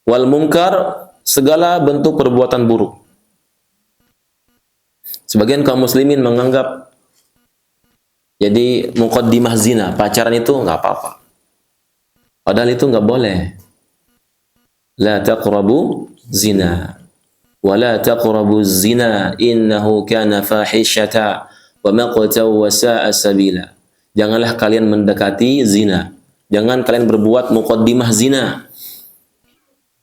Wal munkar, segala bentuk perbuatan buruk. Sebagian kaum muslimin menganggap jadi muqaddimah zina, pacaran itu enggak apa-apa. Padahal itu enggak boleh. La taqrabu zina. Wa la taqrabu zina innahu kana fahishata wa maqta wa sa'a sabila. Janganlah kalian mendekati zina. Jangan kalian berbuat muqaddimah zina.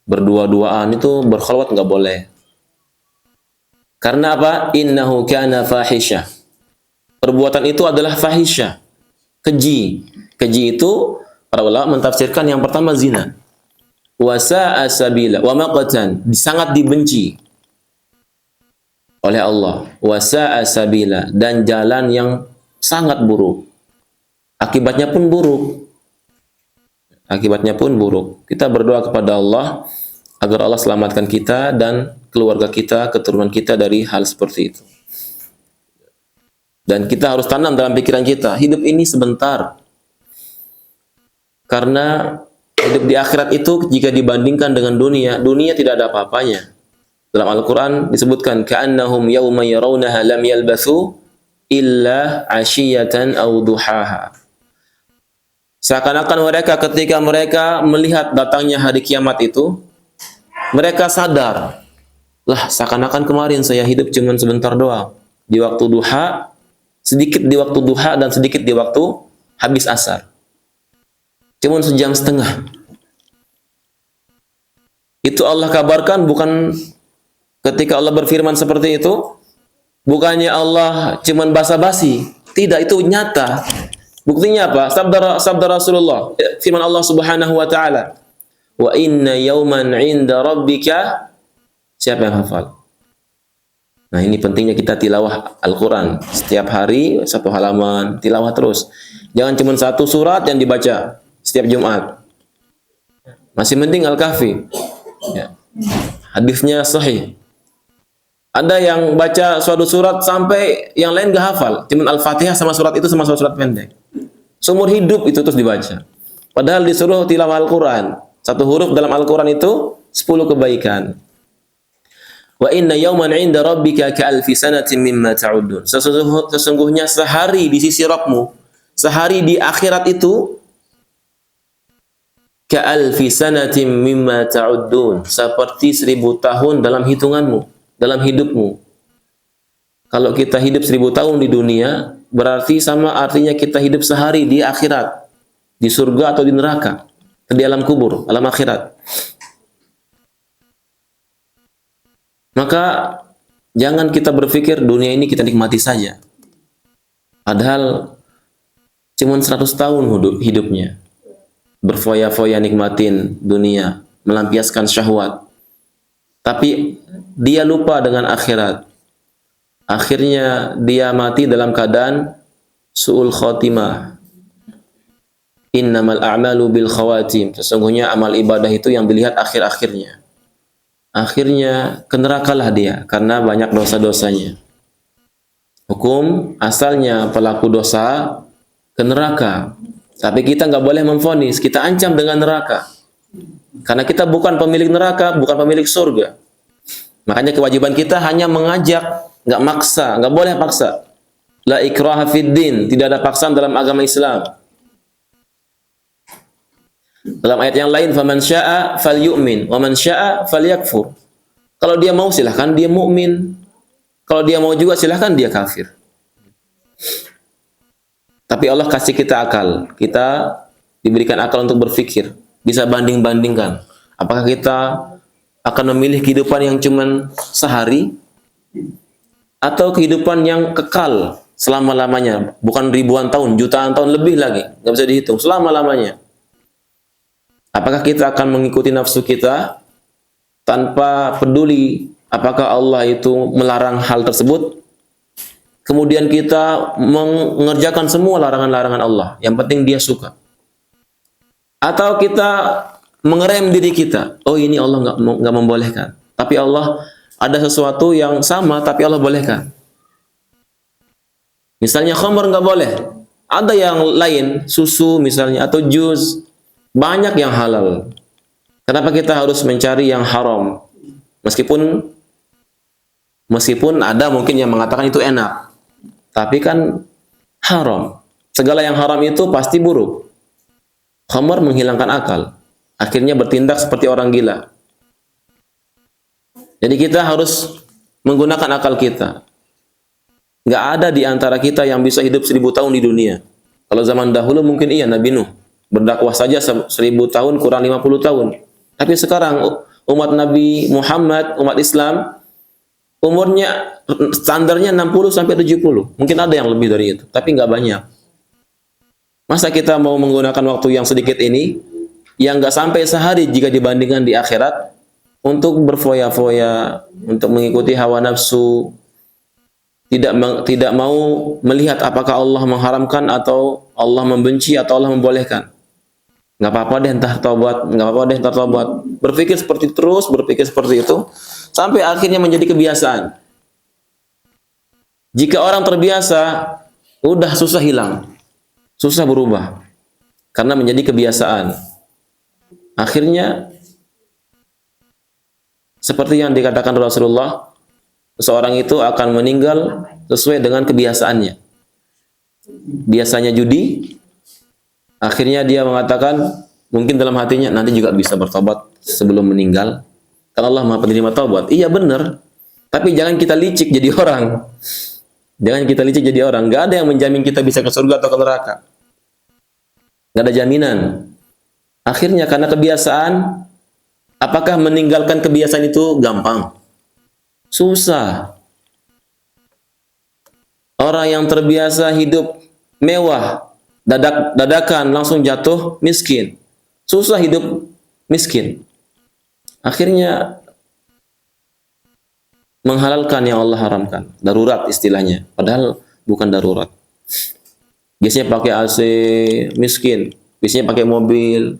Berdua-duaan itu berkhalwat enggak boleh. Karena apa? Innahu kana fahisyah. Perbuatan itu adalah fahisyah. Keji. Keji itu para ulama mentafsirkan yang pertama zina. Wa sa'a sabila wa maqtan, sangat dibenci oleh Allah. Wa sa'a sabila, dan jalan yang sangat buruk. Akibatnya pun buruk. Akibatnya pun buruk. Kita berdoa kepada Allah agar Allah selamatkan kita dan keluarga kita, keturunan kita dari hal seperti itu. Dan kita harus tanam dalam pikiran kita, hidup ini sebentar. Karena hidup di akhirat itu jika dibandingkan dengan dunia, dunia tidak ada apa-apanya. Dalam Al-Quran disebutkan, ka'annahum yawma yarawnaha lam yalbathu illa ashiyatan aw duhaha. Seakan-akan mereka ketika mereka melihat datangnya hari kiamat itu, mereka sadar, lah seakan-akan kemarin saya hidup cuma sebentar doang. Di waktu duha, sedikit di waktu duha dan sedikit di waktu habis asar. Cuma sejam setengah. Itu Allah kabarkan, bukan ketika Allah berfirman seperti itu, bukannya Allah cuma basa-basi. Tidak, itu nyata. Buktinya apa? Sabda Rasulullah, firman Allah Subhanahu wa taala, wa inna yawman 'inda rabbika. Siapa yang hafal? Nah, ini pentingnya kita tilawah Al-Quran. Setiap hari, 1 halaman, tilawah terus. Jangan cuma 1 surat yang dibaca setiap Jumat. Masih mending Al-Kahfi. Ya. Hadisnya sahih. Ada yang baca suatu surat sampai yang lain gak hafal. Cuma Al-Fatihah sama surat itu sama surat pendek. Seumur hidup itu terus dibaca. Padahal disuruh tilawah Al-Quran. 1 huruf dalam Al-Quran itu 10 kebaikan. Wa inna yawman 'inda rabbika ka'alfi sanatin mimma ta'uddun. Sesungguhnya sehari di sisi Rabbmu, sehari di akhirat itu ka'alfi sanatin mimma ta'uddun, seperti 1000 tahun dalam hitunganmu, dalam hidupmu. Kalau kita hidup 1000 tahun di dunia, berarti sama artinya kita hidup sehari di akhirat, di surga atau di neraka, di alam kubur, alam akhirat. Maka jangan kita berpikir dunia ini kita nikmati saja. Padahal cuma 100 tahun hidupnya. berfoya-foya nikmatin dunia, melampiaskan syahwat. Tapi dia lupa dengan akhirat. Akhirnya dia mati dalam keadaan su'ul khotimah. Innamal a'malu bil khawatim. Sesungguhnya amal ibadah itu yang dilihat akhir-akhirnya. Akhirnya ke nerakalah dia karena banyak dosa-dosanya. Hukum asalnya pelaku dosa ke neraka. Tapi kita nggak boleh memvonis, kita ancam dengan neraka. Karena kita bukan pemilik neraka, bukan pemilik surga. Makanya kewajiban kita hanya mengajak, nggak maksa, nggak boleh paksa. La ikraha fid din, tidak ada paksaan dalam agama Islam. Dalam ayat yang lain, faman syaa falyu'min wa man syaa falyakfur. Kalau dia mau silahkan dia mukmin. Kalau dia mau juga silahkan dia kafir. Tapi Allah kasih kita akal. Kita diberikan akal untuk berpikir, bisa banding-bandingkan. Apakah kita akan memilih kehidupan yang cuman sehari atau kehidupan yang kekal selama-lamanya, bukan ribuan tahun, jutaan tahun lebih lagi, nggak bisa dihitung, selama-lamanya. Apakah kita akan mengikuti nafsu kita tanpa peduli apakah Allah itu melarang hal tersebut? Kemudian kita mengerjakan semua larangan-larangan Allah. Yang penting dia suka. Atau kita mengerem diri kita. Oh, ini Allah nggak membolehkan. Tapi Allah ada sesuatu yang sama, tapi Allah bolehkan. Misalnya khamr nggak boleh. Ada yang lain, susu misalnya, atau jus. Banyak yang halal. Kenapa kita harus mencari yang haram? Meskipun ada mungkin yang mengatakan itu enak. Tapi kan haram. Segala yang haram itu pasti buruk. Khamar menghilangkan akal. Akhirnya bertindak seperti orang gila. Jadi kita harus menggunakan akal kita. Nggak ada di antara kita yang bisa hidup 1000 tahun di dunia. Kalau zaman dahulu mungkin iya, Nabi Nuh berdakwah saja 1000 tahun kurang 50 tahun. Tapi sekarang umat Nabi Muhammad, umat Islam, umurnya standarnya 60 sampai 70. Mungkin ada yang lebih dari itu, tapi nggak banyak. Masa kita mau menggunakan waktu yang sedikit ini, yang nggak sampai sehari jika dibandingkan di akhirat, untuk berfoya-foya, untuk mengikuti hawa nafsu, tidak mau melihat apakah Allah mengharamkan atau Allah membenci atau Allah membolehkan. Nggak apa-apa deh entar taubat, nggak apa-apa deh entar taubat. Berpikir seperti itu, sampai akhirnya menjadi kebiasaan. Jika orang terbiasa, udah susah hilang, susah berubah, karena menjadi kebiasaan. Akhirnya, seperti yang dikatakan Rasulullah, seseorang itu akan meninggal sesuai dengan kebiasaannya. Biasanya judi, akhirnya dia mengatakan, mungkin dalam hatinya, nanti juga bisa bertobat sebelum meninggal. Karena Allah Maha Penerima Taubat. Iya benar. Tapi jangan kita licik jadi orang. Jangan kita licik jadi orang. Gak ada yang menjamin kita bisa ke surga atau ke neraka. Gak ada jaminan. Akhirnya karena kebiasaan, apakah meninggalkan kebiasaan itu gampang? Susah. Orang yang terbiasa hidup mewah, dadakan langsung jatuh miskin. Susah hidup miskin. Akhirnya menghalalkan yang Allah haramkan. Darurat istilahnya. Padahal bukan darurat. Biasanya pakai AC, miskin. Biasanya pakai mobil.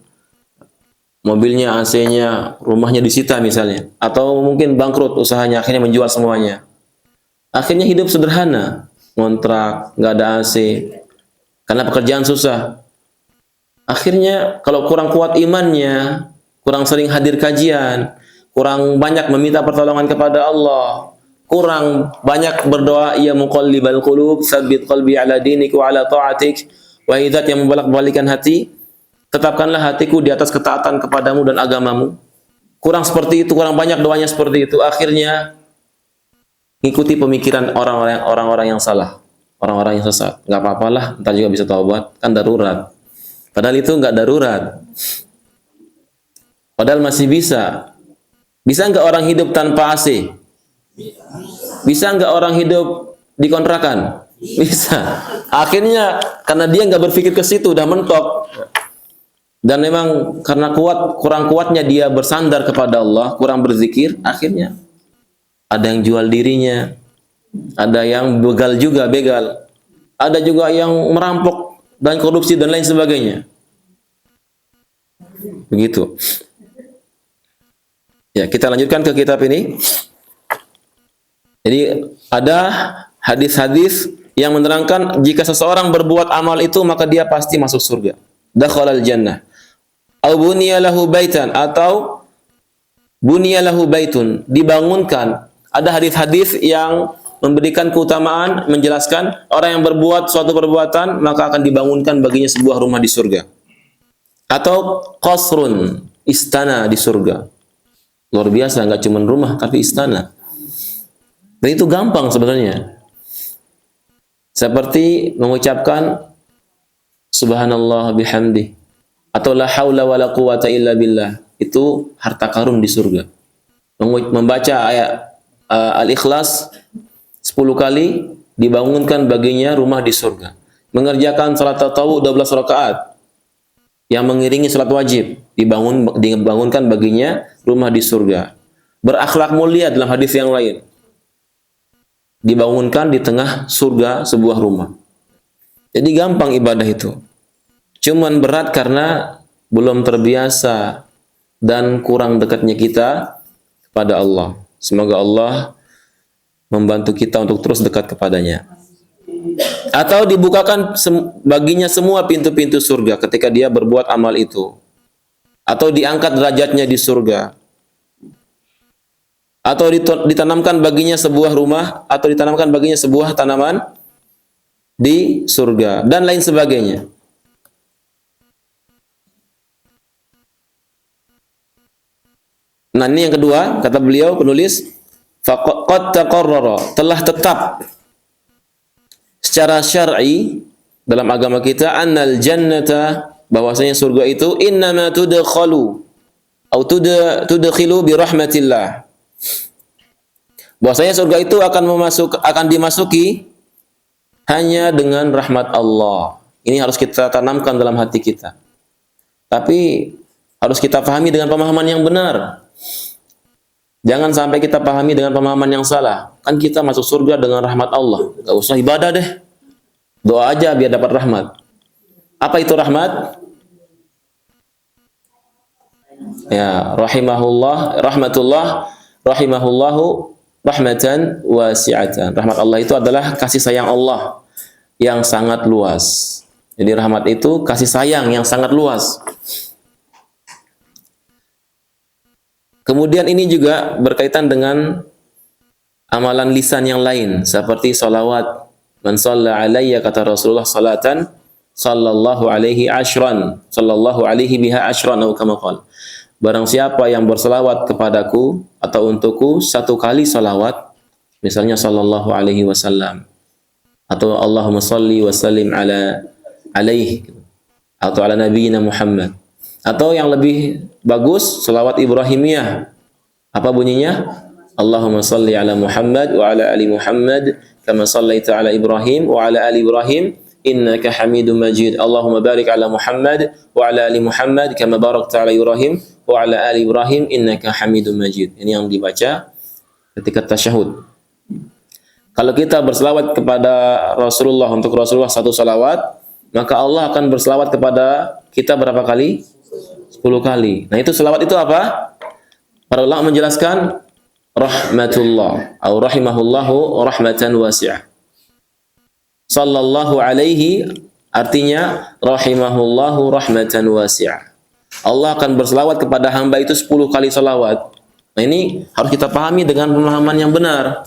Mobilnya, AC-nya, rumahnya disita misalnya. Atau mungkin bangkrut usahanya, akhirnya menjual semuanya. Akhirnya hidup sederhana. Ngontrak, nggak ada AC. Karena pekerjaan susah. Akhirnya kalau kurang kuat imannya, kurang sering hadir kajian, kurang banyak meminta pertolongan kepada Allah, kurang banyak berdoa, ya muqallibal qulub, tsabbit qalbi ala dinik wa ala ta'atik, wahai zat yang membolak-balikan hati, tetapkanlah hatiku di atas ketaatan kepadamu dan agamamu. Kurang seperti itu, kurang banyak doanya seperti itu. Akhirnya ngikuti pemikiran orang-orang yang salah, orang-orang yang sesat. Nggak apa-apalah, entar juga bisa taubat, kan darurat. Padahal itu nggak darurat. Padahal masih bisa. Bisa nggak orang hidup tanpa AC? Bisa nggak orang hidup di kontrakan? Bisa. Akhirnya karena dia nggak berpikir ke situ, udah mentok. Dan memang karena kurang kuatnya dia bersandar kepada Allah, kurang berzikir, akhirnya ada yang jual dirinya, ada yang begal juga, begal. Ada juga yang merampok dan korupsi dan lain sebagainya. Begitu. Ya, kita lanjutkan ke kitab ini. Jadi ada hadis-hadis yang menerangkan jika seseorang berbuat amal itu maka dia pasti masuk surga. Dakhalal jannah. Au buniya lahu baitan, atau buniya lahu baitun, dibangunkan. Ada hadis-hadis yang memberikan keutamaan, menjelaskan orang yang berbuat suatu perbuatan maka akan dibangunkan baginya sebuah rumah di surga. Atau qasrun, istana di surga. Luar biasa, enggak cuma rumah tapi istana. Dan itu gampang sebenarnya. Seperti mengucapkan subhanallah bihamdi atau la haula wala quwata illa billah, itu harta karun di surga. Membaca ayat Al-Ikhlas 10 kali dibangunkan baginya rumah di surga. Mengerjakan salat tatawwu 12 rakaat yang mengiringi salat wajib dibangunkan baginya rumah di surga. Berakhlak mulia dalam hadis yang lain, dibangunkan di tengah surga sebuah rumah. Jadi gampang ibadah itu. Cuman berat karena belum terbiasa dan kurang dekatnya kita kepada Allah. Semoga Allah membantu kita untuk terus dekat kepadanya. Atau dibukakan baginya semua pintu-pintu surga ketika dia berbuat amal itu. Atau diangkat derajatnya di surga. Atau ditanamkan baginya sebuah rumah, atau ditanamkan baginya sebuah tanaman di surga, dan lain sebagainya. Nah, ini yang kedua, kata beliau penulis, faqad taqarrara, telah tetap secara syar'i dalam agama kita, annal jannata, bahwasanya surga itu innama tudkhalu atau tudkhilu bi rahmatillah. Bahwasanya surga itu akan dimasuki hanya dengan rahmat Allah. Ini harus kita tanamkan dalam hati kita. Tapi harus kita pahami dengan pemahaman yang benar. Jangan sampai kita pahami dengan pemahaman yang salah. Kan kita masuk surga dengan rahmat Allah. Gak usah ibadah deh. Doa aja biar dapat rahmat. Apa itu rahmat? Ya, rahimahullahu rahmatan wasi'atan. Rahmat Allah itu adalah kasih sayang Allah yang sangat luas. Jadi rahmat itu kasih sayang yang sangat luas. Kemudian ini juga berkaitan dengan amalan lisan yang lain, seperti salawat. Man shalla alayya, kata Rasulullah, salatan sallallahu alaihi ashran, sallallahu alaihi biha ashran, atau kama qala. Barang siapa yang berselawat kepadaku atau untukku 1 kali salawat, misalnya sallallahu alaihi wasallam, atau Allahumma salli wa sallim alaihi, atau ala nabiyina Muhammad. Atau yang lebih bagus, selawat Ibrahimiyah. Apa bunyinya? Allahumma salli ala Muhammad wa ala ali Muhammad kama sallaita ala Ibrahim wa ala ali Ibrahim innaka Hamidum Majid. Allahumma barik ala Muhammad wa ala ali Muhammad kama barakta ala Ibrahim wa ala ali Ibrahim innaka Hamidum Majid. Ini yang dibaca ketika tasyahud. Kalau kita berselawat kepada Rasulullah, untuk Rasulullah 1 salawat, maka Allah akan berselawat kepada kita berapa kali? 10 kali. Nah, itu selawat itu apa? Para ulama menjelaskan rahmatullah atau rahimahullahu rahmatan wasi'ah. Sallallahu alaihi artinya rahimahullahu rahmatan wasi'ah. Allah akan berselawat kepada hamba itu 10 kali salawat. Nah, ini harus kita pahami dengan pemahaman yang benar.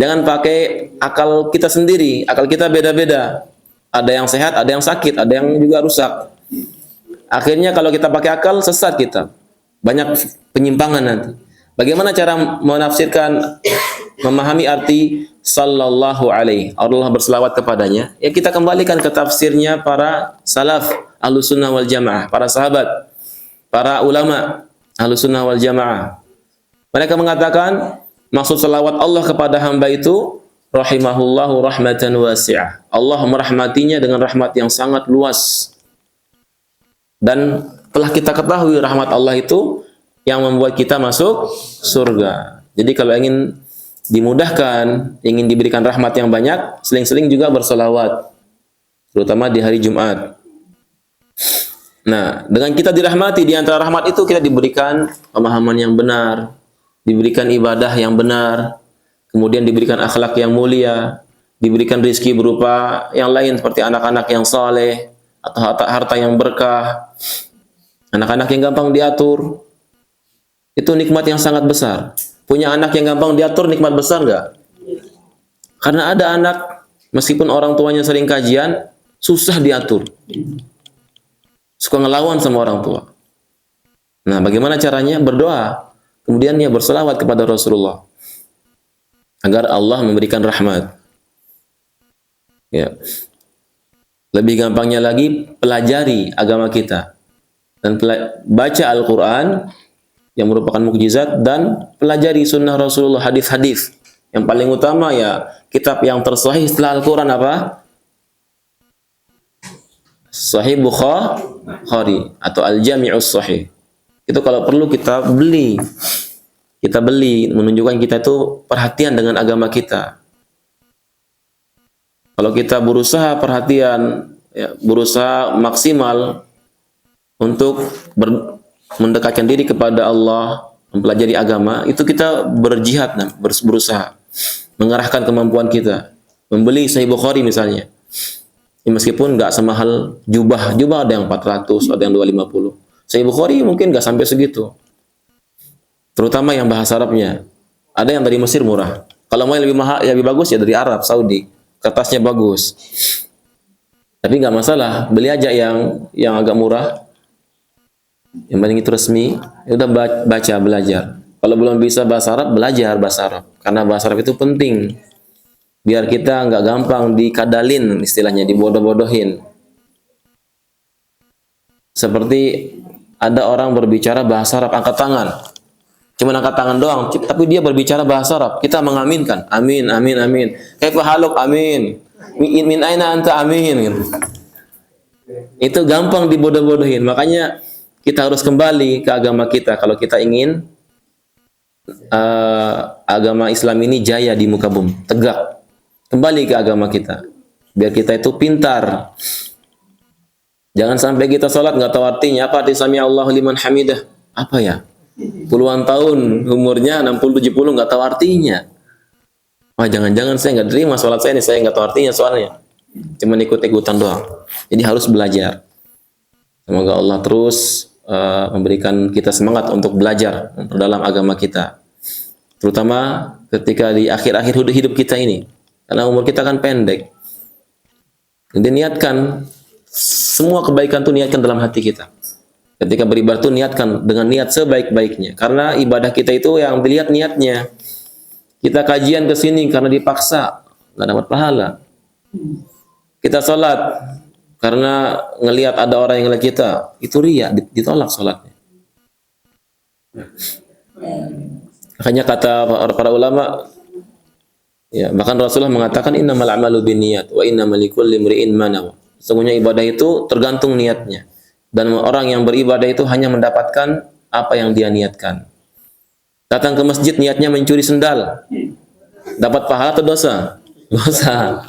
Jangan pakai akal kita sendiri. Akal kita beda-beda. Ada yang sehat, ada yang sakit, ada yang juga rusak. Akhirnya kalau kita pakai akal, sesat kita. Banyak penyimpangan nanti. Bagaimana cara menafsirkan, memahami arti sallallahu alaihi, Allah berselawat kepadanya? Ya, kita kembalikan ke tafsirnya para salaf Ahlus Sunnah wal Jamaah, para sahabat, para ulama Ahlus Sunnah wal Jamaah. Mereka mengatakan maksud selawat Allah kepada hamba itu rahimahullahu rahmatan wasi'ah. Allah merahmatinya dengan rahmat yang sangat luas. Dan Setelah kita ketahui rahmat Allah itu yang membuat kita masuk surga. Jadi kalau ingin dimudahkan, ingin diberikan rahmat yang banyak, seling-seling juga bersolawat, terutama di hari Jumat. Nah, dengan kita dirahmati, di antara rahmat itu kita diberikan pemahaman yang benar, diberikan ibadah yang benar, kemudian diberikan akhlak yang mulia, diberikan rizki berupa yang lain seperti anak-anak yang saleh atau harta yang berkah, anak-anak yang gampang diatur. Itu nikmat yang sangat besar. Punya anak yang gampang diatur, nikmat besar nggak? Karena ada anak, meskipun orang tuanya sering kajian, susah diatur. Suka ngelawan sama orang tua. Nah, bagaimana caranya? Berdoa. Kemudian dia berselawat kepada Rasulullah agar Allah memberikan rahmat. Ya. Lebih gampangnya lagi, pelajari agama kita dan baca Al-Quran yang merupakan mukjizat, dan pelajari sunnah Rasulullah, hadis-hadis. Yang paling utama ya kitab yang tersahih setelah Al-Quran apa? Sahih Bukhari atau Al-Jami'us Sahih. Itu kalau perlu kita beli. Kita beli, menunjukkan kita itu perhatian dengan agama kita. Kalau kita berusaha perhatian, ya, berusaha maksimal untuk mendekatkan diri kepada Allah, mempelajari agama, itu kita berjihad, berusaha mengarahkan kemampuan kita. Membeli Sahih Bukhari misalnya. Ya, meskipun nggak semahal jubah ada yang 400, ada yang 250. Sahih Bukhari mungkin nggak sampai segitu. Terutama yang bahasa Arabnya. Ada yang dari Mesir murah. Kalau mau yang lebih mahal, lebih bagus ya dari Arab, Saudi. Kertasnya bagus. Tapi nggak masalah, beli aja yang agak murah. Yang penting itu resmi. Ya udah baca, belajar. Kalau belum bisa bahasa Arab, belajar bahasa Arab. Karena bahasa Arab itu penting. Biar kita nggak gampang dikadalin, istilahnya dibodoh-bodohin. Seperti ada orang berbicara bahasa Arab, angkat tangan. Cuma angkat tangan doang, tapi dia berbicara bahasa Arab. Kita mengaminkan. Amin, amin, amin. Kaifa haluk, amin. Min aina anta, amin. Gitu. Itu gampang dibodoh-bodohin. Makanya kita harus kembali ke agama kita. Kalau kita ingin agama Islam ini jaya di muka bumi, tegak. Kembali ke agama kita. Biar kita itu pintar. Jangan sampai kita sholat nggak tahu artinya. Apa arti sami Allahu liman hamidah? Apa ya? Puluhan tahun umurnya 60-70 nggak tahu artinya. Wah, jangan-jangan saya nggak terima sholat saya ini, saya nggak tahu artinya soalnya. Cuma ikut-ikutan doang. Jadi harus belajar. Semoga Allah terus memberikan kita semangat untuk belajar memperdalam agama kita. Terutama ketika di akhir-akhir hidup kita ini. Karena umur kita kan pendek. Jadi niatkan semua kebaikan itu, niatkan dalam hati kita. Ketika beribadah itu niatkan dengan niat sebaik-baiknya. Karena ibadah kita itu yang dilihat niatnya. Kita kajian ke sini karena dipaksa, nggak dapat pahala. Kita sholat karena ngelihat ada orang yang ngelihat kita, itu riya, ditolak sholatnya. Makanya kata para ulama, ya, bahkan Rasulullah mengatakan innamal a'malu binniyat wa innamal likulli imri'in ma nawa. Sesungguhnya ibadah itu tergantung niatnya. Dan orang yang beribadah itu hanya mendapatkan apa yang dia niatkan. Datang ke masjid niatnya mencuri sendal. Dapat pahala atau dosa? Dosa.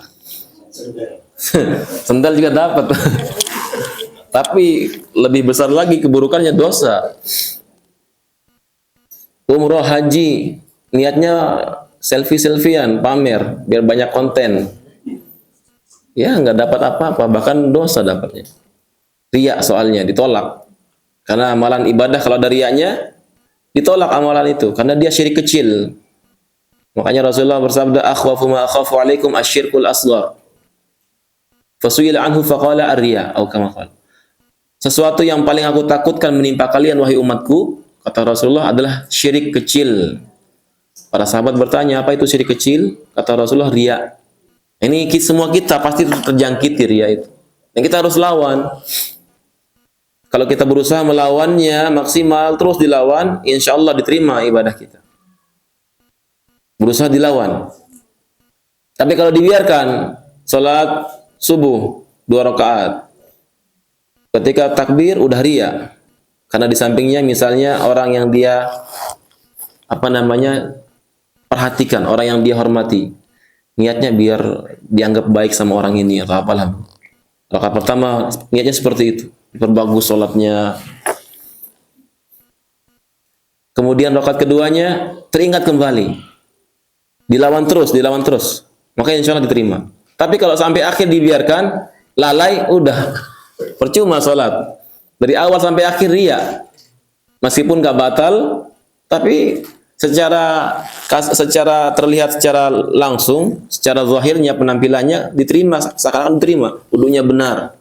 Sendal juga dapat. Tapi lebih besar lagi keburukannya, dosa. Umroh, haji, niatnya selfie-selfian, pamer, biar banyak konten. Ya, nggak dapat apa-apa, bahkan dosa dapatnya. Riya soalnya, ditolak. Karena amalan ibadah kalau ada riyanya, ditolak amalan itu. Karena dia syirik kecil. Makanya Rasulullah bersabda, akhwafu ma akhafu alaikum asyirkul asghar. Fasu'ila anhu faqala ar-riya, atau kama qala. Sesuatu yang paling aku takutkan menimpa kalian, wahai umatku, kata Rasulullah, adalah syirik kecil. Para sahabat bertanya, apa itu syirik kecil? Kata Rasulullah, riya. Ini semua kita pasti terjangkiti riya itu. Dan kita harus lawan. Kalau kita berusaha melawannya maksimal, terus dilawan, insya Allah diterima ibadah kita. Berusaha dilawan. Tapi kalau dibiarkan, sholat subuh 2 rakaat, ketika takbir udah riya, Karena di sampingnya misalnya orang yang dia perhatikan, orang yang dia hormati. Niatnya biar dianggap baik sama orang ini atau apalah. Rakaat pertama niatnya seperti itu, diperbagus sholatnya. Kemudian rakaat keduanya teringat kembali, dilawan terus, maka insya Allah diterima. Tapi kalau sampai akhir dibiarkan, lalai, udah percuma sholat. Dari awal sampai akhir ria, meskipun gak batal, tapi secara terlihat secara langsung, secara zahirnya penampilannya diterima, seakan-akan diterima, wudunya benar.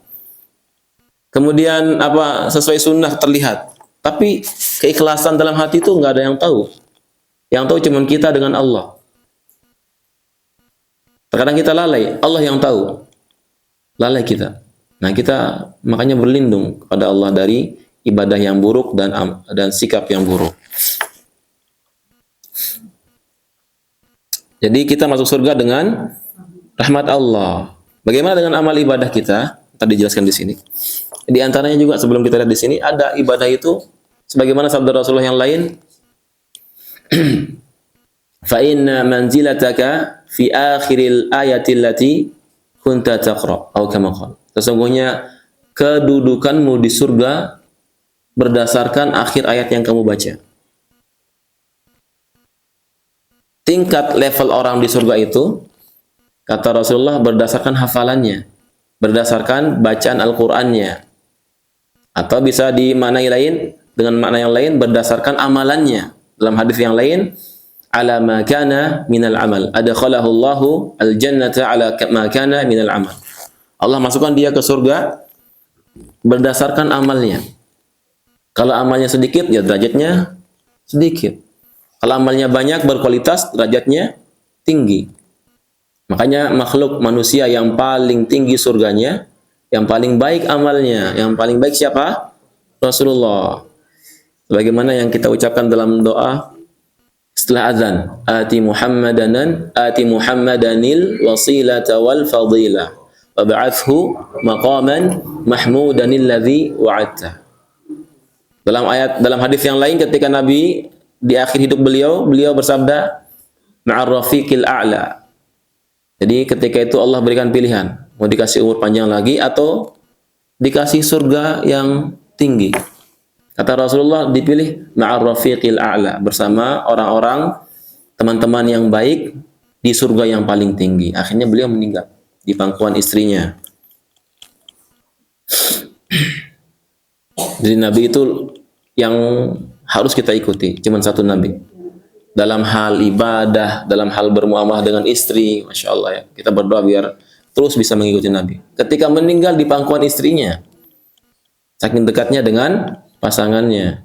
Kemudian sesuai sunnah terlihat, tapi keikhlasan dalam hati itu nggak ada yang tahu. Yang tahu cuma kita dengan Allah. Terkadang kita lalai, Allah yang tahu. Lalai kita. Nah, kita makanya berlindung kepada Allah dari ibadah yang buruk dan sikap yang buruk. Jadi kita masuk surga dengan rahmat Allah. Bagaimana dengan amal ibadah kita? Tadi dijelaskan di sini. Di antaranya juga sebelum kita lihat di sini ada ibadah itu sebagaimana sabda Rasulullah yang lain, fa inna manzilataka fi akhiril ayati allati kunta taqra atau kama qala. Sesungguhnya kedudukanmu di surga berdasarkan akhir ayat yang kamu baca. Tingkat level orang di surga itu, kata Rasulullah, berdasarkan hafalannya, berdasarkan bacaan Al-Qur'annya. Atau bisa dimaknai lain dengan makna yang lain, berdasarkan amalannya. Dalam hadis yang lain, ala ma kana minal amal. Adkhalahu Allahu al-jannata ala ma kana minal amal. Allah masukkan dia ke surga berdasarkan amalnya. Kalau amalnya sedikit, ya derajatnya sedikit. Kalau amalnya banyak, berkualitas, derajatnya tinggi. Makanya makhluk manusia yang paling tinggi surganya, yang paling baik amalnya, yang paling baik siapa? Rasulullah. Sebagaimana yang kita ucapkan dalam doa setelah azan, ati Muhammadanil wasilata wal fadilah wa ba'athu maqaman mahmudanil ladzi wa'adta. Dalam hadis yang lain ketika Nabi di akhir hidup beliau bersabda ma'ar rafiqil a'la. Jadi ketika itu Allah berikan pilihan, mau dikasih umur panjang lagi atau dikasih surga yang tinggi. Kata Rasulullah, dipilih ma'ar rafiqil a'la, bersama orang-orang teman-teman yang baik di surga yang paling tinggi. Akhirnya beliau meninggal di pangkuan istrinya. Jadi Nabi itu yang harus kita ikuti, cuma satu Nabi. Dalam hal ibadah, dalam hal bermuamalah dengan istri, Masya Allah ya. Kita berdoa biar terus bisa mengikuti Nabi. Ketika meninggal di pangkuan istrinya, saking dekatnya dengan pasangannya.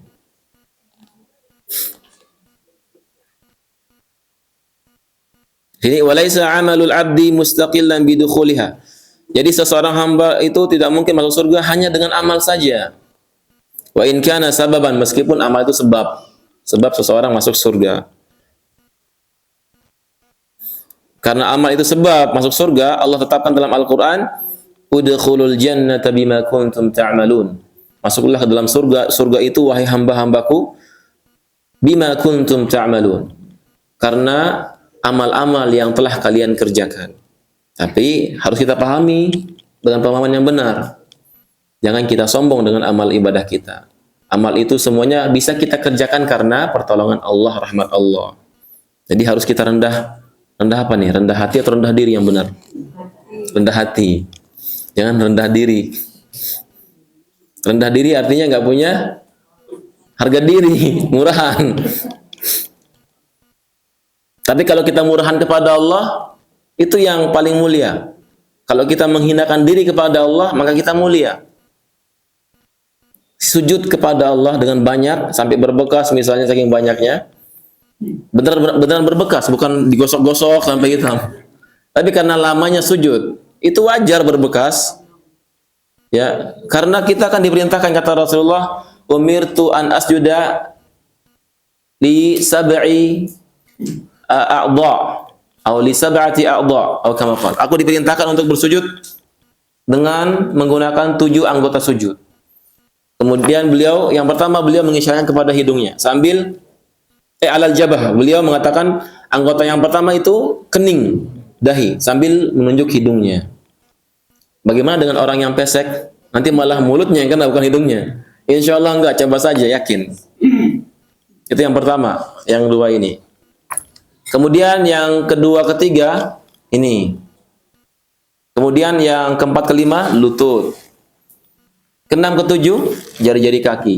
Ini walaisa amalul abdi mustaqillan bidukhuliha. Jadi seseorang hamba itu tidak mungkin masuk surga hanya dengan amal saja. Wa in kana sababan, meskipun amal itu sebab seseorang masuk surga. Karena amal itu sebab masuk surga, Allah tetapkan dalam Al-Qur'an, udkhulul jannata bima kuntum ta'malun. Masuklah ke dalam surga itu wahai hamba-hambaku, bima kuntum ta'malun. Karena amal-amal yang telah kalian kerjakan. Tapi harus kita pahami dengan pemahaman yang benar. Jangan kita sombong dengan amal ibadah kita. Amal itu semuanya bisa kita kerjakan karena pertolongan Allah, rahmat Allah. Jadi harus kita rendah apa nih? Rendah hati atau rendah diri yang benar? Rendah hati. Jangan rendah diri. Rendah diri artinya nggak punya harga diri, murahan. Tapi kalau kita murahan kepada Allah, itu yang paling mulia. Kalau kita menghinakan diri kepada Allah, maka kita mulia. Sujud kepada Allah dengan banyak sampai berbekas, misalnya saking banyaknya, benar berbekas, bukan digosok-gosok sampai hitam. Tapi karena lamanya sujud, itu wajar berbekas. Ya, karena kita akan diperintahkan, kata Rasulullah, umirtu an asjuda li sab'i a'dha atau li sab'ati a'dha atau kama qala. Aku diperintahkan untuk bersujud dengan menggunakan 7 anggota sujud. Kemudian yang pertama beliau mengisyaratkan kepada hidungnya sambil alal jabah. Beliau mengatakan anggota yang pertama itu kening, dahi, sambil menunjuk hidungnya. Bagaimana dengan orang yang pesek? Nanti malah mulutnya yang kena bukan hidungnya. Insya Allah enggak, coba saja, yakin. Itu yang pertama, yang dua ini. Kemudian yang kedua, ketiga, ini. Kemudian yang keempat, kelima, lutut. Keenam, ketujuh, jari-jari kaki.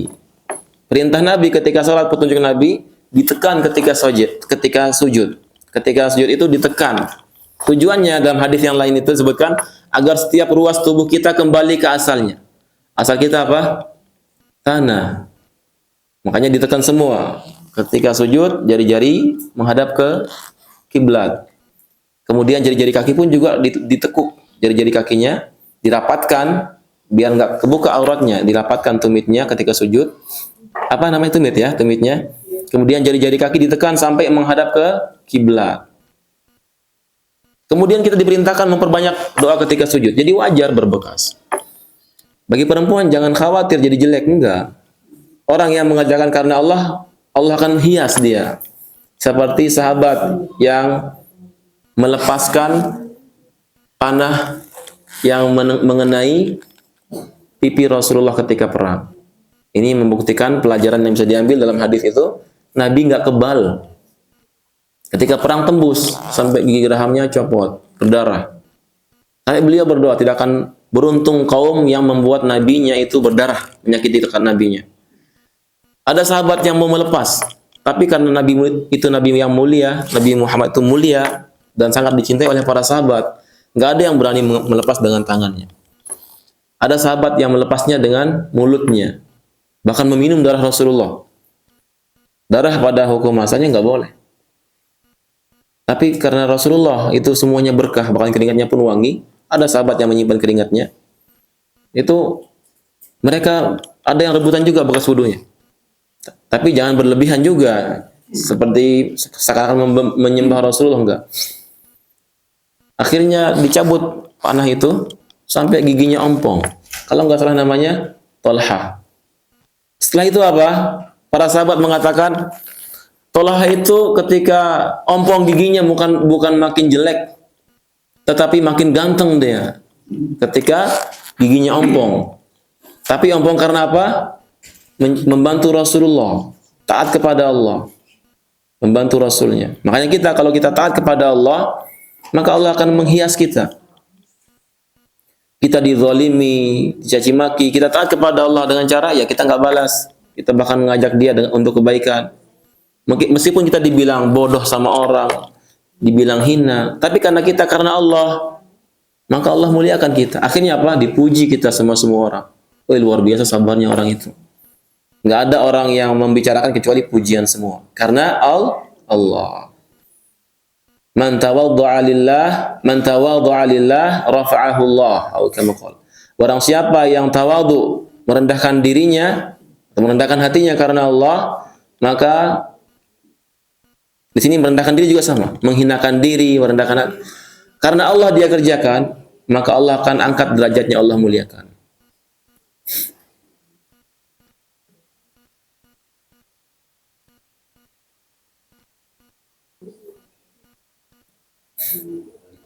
Perintah Nabi ketika salat, petunjuk Nabi, ditekan ketika sujud. Ketika sujud itu ditekan. Tujuannya dalam hadis yang lain itu disebutkan agar setiap ruas tubuh kita kembali ke asalnya. Asal kita apa? Tanah. Makanya ditekan semua. Ketika sujud, jari-jari menghadap ke kiblat. Kemudian jari-jari kaki pun juga ditekuk. Jari-jari kakinya dirapatkan biar nggak kebuka auratnya. Dirapatkan tumitnya ketika sujud. Apa namanya tumit ya? Tumitnya. Kemudian jari-jari kaki ditekan sampai menghadap ke kiblat. Kemudian kita diperintahkan memperbanyak doa ketika sujud. Jadi wajar berbekas. Bagi perempuan jangan khawatir jadi jelek, enggak. Orang yang mengerjakan karena Allah, Allah akan hias dia. Seperti sahabat yang melepaskan panah yang mengenai pipi Rasulullah ketika perang. Ini membuktikan pelajaran yang bisa diambil dalam hadis itu. Nabi enggak kebal. Ketika perang tembus sampai gigi gerahamnya copot, berdarah. Tapi beliau berdoa tidak akan beruntung kaum yang membuat nabinya itu berdarah, menyakiti rekan nabinya. Ada sahabat yang mau melepas, tapi karena nabi itu nabi yang mulia, Nabi Muhammad itu mulia dan sangat dicintai oleh para sahabat, nggak ada yang berani melepas dengan tangannya. Ada sahabat yang melepasnya dengan mulutnya, bahkan meminum darah Rasulullah. Darah pada hukum asalnya nggak boleh. Tapi karena Rasulullah itu semuanya berkah, bahkan keringatnya pun wangi, ada sahabat yang menyimpan keringatnya. Itu mereka ada yang rebutan juga bekas wudunya. Tapi jangan berlebihan juga, seperti sekarang menyembah Rasulullah, enggak. Akhirnya dicabut panah itu sampai giginya ompong. Kalau nggak salah namanya Tolha. Setelah itu apa? Para sahabat mengatakan Tolha itu ketika ompong giginya bukan makin jelek, tetapi makin ganteng dia. Ketika giginya ompong. Tapi ompong karena apa? Membantu Rasulullah, taat kepada Allah, membantu Rasulnya. Makanya kalau kita taat kepada Allah, maka Allah akan menghias kita. Kita dizalimi, dicaci maki, kita taat kepada Allah dengan cara ya kita nggak balas, kita bahkan mengajak dia untuk kebaikan. Meskipun kita dibilang bodoh sama orang, dibilang hina, tapi karena Allah, maka Allah muliakan kita. Akhirnya apa? Dipuji kita semua orang. Oh, luar biasa sabarnya orang itu. Nggak ada orang yang membicarakan kecuali pujian semua. Karena Allah. Man tawaddu'a lillah rafa'ahu Allah. Barang siapa yang tawadu, merendahkan dirinya, atau merendahkan hatinya karena Allah, maka di sini merendahkan diri juga sama, menghinakan diri, merendahkan karena Allah dia kerjakan, maka Allah akan angkat derajatnya, Allah muliakan.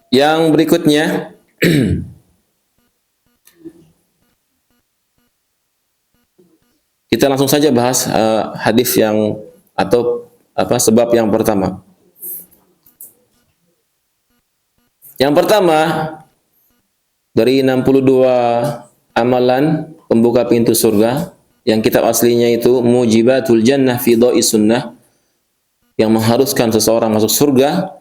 Yang berikutnya kita langsung saja bahas hadis yang atau sebab yang pertama. Yang pertama dari 62 amalan pembuka pintu surga yang kitab aslinya itu Mujibatul Jannah fi Dha'is Sunnah, yang mengharuskan seseorang masuk surga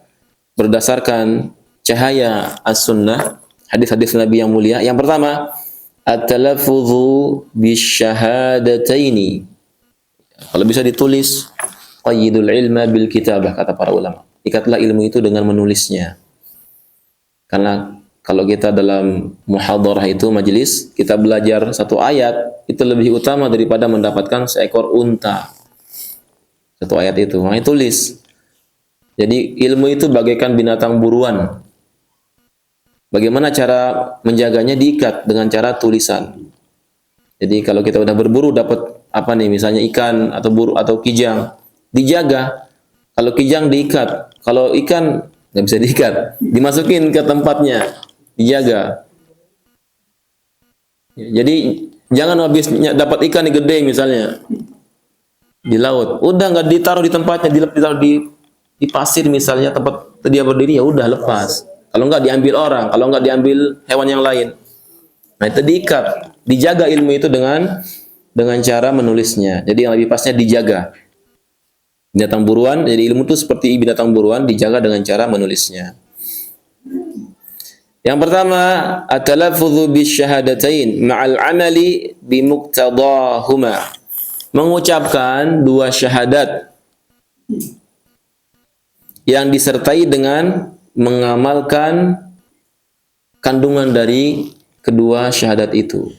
berdasarkan cahaya as-sunnah, hadis-hadis Nabi yang mulia. Yang pertama, at-talaffudzu bisyahadataini. Kalau bisa ditulis, qayyidul ilma bil kitabah, kata para ulama. Ikatlah ilmu itu dengan menulisnya. Karena kalau kita dalam muhadharah itu majelis, kita belajar satu ayat, itu lebih utama daripada mendapatkan seekor unta. Satu ayat itu, makanya tulis. Jadi ilmu itu bagaikan binatang buruan. Bagaimana cara menjaganya? Diikat dengan cara tulisan. Jadi kalau kita udah berburu dapat apa nih, misalnya ikan atau burung atau kijang, dijaga. Kalau kijang diikat, kalau ikan nggak bisa diikat, dimasukin ke tempatnya, dijaga. Jadi jangan habis dapat ikan yang gede misalnya di laut, udah nggak ditaruh di tempatnya, ditaruh di pasir misalnya tempat dia berdiri, ya udah lepas. Kalau nggak diambil orang, kalau nggak diambil hewan yang lain. Nah itu diikat, dijaga ilmu itu dengan cara menulisnya. Jadi yang lebih pasnya dijaga. Binatang buruan, jadi ilmu itu seperti binatang buruan, dijaga dengan cara menulisnya. Yang pertama, at-talaffudzu bisyahadatain ma'al amali bimuqtadahuma. Mengucapkan dua syahadat yang disertai dengan mengamalkan kandungan dari kedua syahadat itu.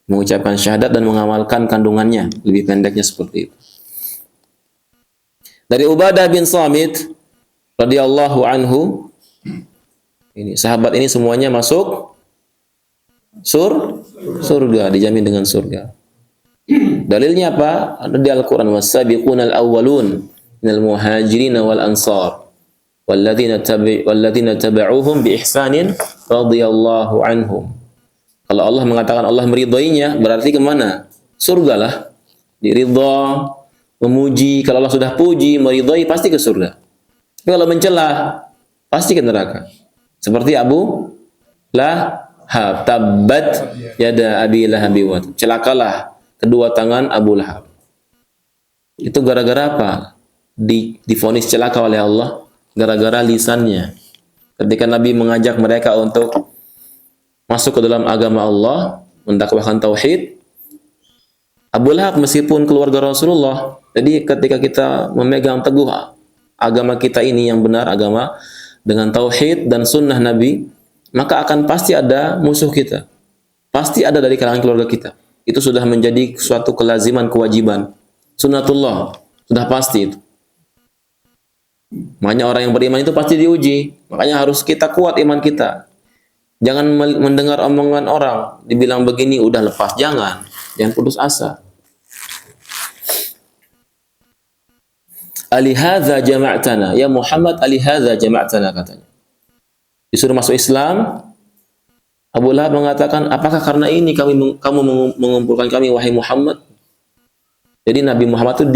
Mengucapkan syahadat dan mengamalkan kandungannya. Lebih pendeknya seperti itu. Dari Ubadah bin Samit radhiyallahu anhu, ini sahabat ini semuanya masuk surga, dijamin dengan surga. Dalilnya apa? Ada di Al-Qur'an, was-sabiqunal awwalun minal muhajirin wal ansar walladzina tabauhum bi ihsanin radhiyallahu anhum. Kalau Allah mengatakan Allah meridainya, berarti kemana? Surga lah. Diridha, memuji. Kalau Allah sudah puji, meridai, pasti ke surga. Tapi kalau mencela, pasti ke neraka. Seperti Abu Lahab, tabbat yada abi lahabi wa tab. Celakalah kedua tangan Abu Lahab. Itu gara-gara apa? Divonis celaka oleh Allah gara-gara lisannya. Ketika Nabi mengajak mereka untuk masuk ke dalam agama Allah, mendakwahkan tauhid, Abu Lahab meskipun keluarga Rasulullah, jadi ketika kita memegang teguh agama kita ini yang benar, agama dengan tauhid dan sunnah Nabi, maka akan pasti ada musuh kita. Pasti ada dari kalangan keluarga kita. Itu sudah menjadi suatu kelaziman, kewajiban. Sunnatullah, sudah pasti itu. Makanya orang yang beriman itu pasti diuji. Makanya harus kita kuat iman kita. Jangan mendengar omongan orang, dibilang begini, udah lepas. Jangan putus asa. Alihadza jama'tana, ya Muhammad, alihadza jama'tana, katanya. Disuruh masuk Islam, Abu Lahab mengatakan, apakah karena ini kamu mengumpulkan kami, wahai Muhammad? Jadi Nabi Muhammad itu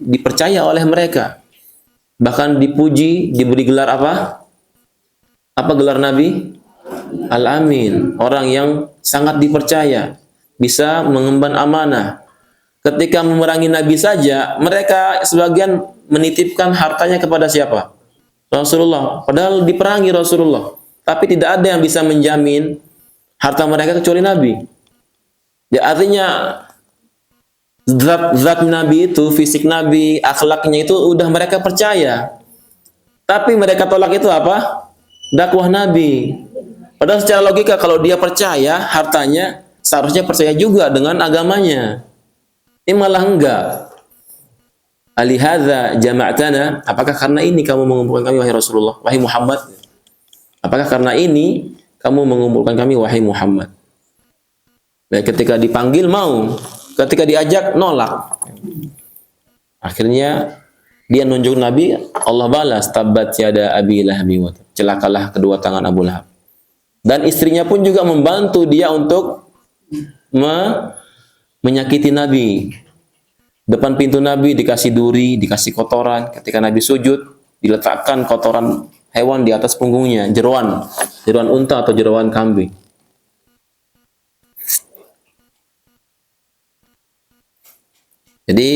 dipercaya oleh mereka. Bahkan dipuji, diberi gelar apa? Apa gelar Nabi? Al-Amin, orang yang sangat dipercaya, bisa mengemban amanah. Ketika memerangi Nabi saja, mereka sebagian menitipkan hartanya kepada siapa? Rasulullah. Padahal diperangi Rasulullah. Tapi tidak ada yang bisa menjamin harta mereka kecuali Nabi. Ya, artinya zat Nabi itu, fisik Nabi, akhlaknya itu udah mereka percaya. Tapi mereka tolak itu apa? Dakwah Nabi. Padahal secara logika kalau dia percaya hartanya, seharusnya percaya juga dengan agamanya. Ini malah enggak. Alihadza jama'tana, apakah karena ini kamu mengumpulkan kami, wahai Rasulullah, wahai Muhammad? Apakah karena ini kamu mengumpulkan kami, wahai Muhammad? Nah, ketika dipanggil mau, ketika diajak nolak. Akhirnya dia nunjuk Nabi, Allah balas, tabbat yada abi lahabi wa tab. Celakalah kedua tangan Abu Lahab. Dan istrinya pun juga membantu dia untuk menyakiti Nabi. Depan pintu Nabi dikasih duri, dikasih kotoran. Ketika Nabi sujud, diletakkan kotoran hewan di atas punggungnya, jeroan unta atau jeroan kambing. Jadi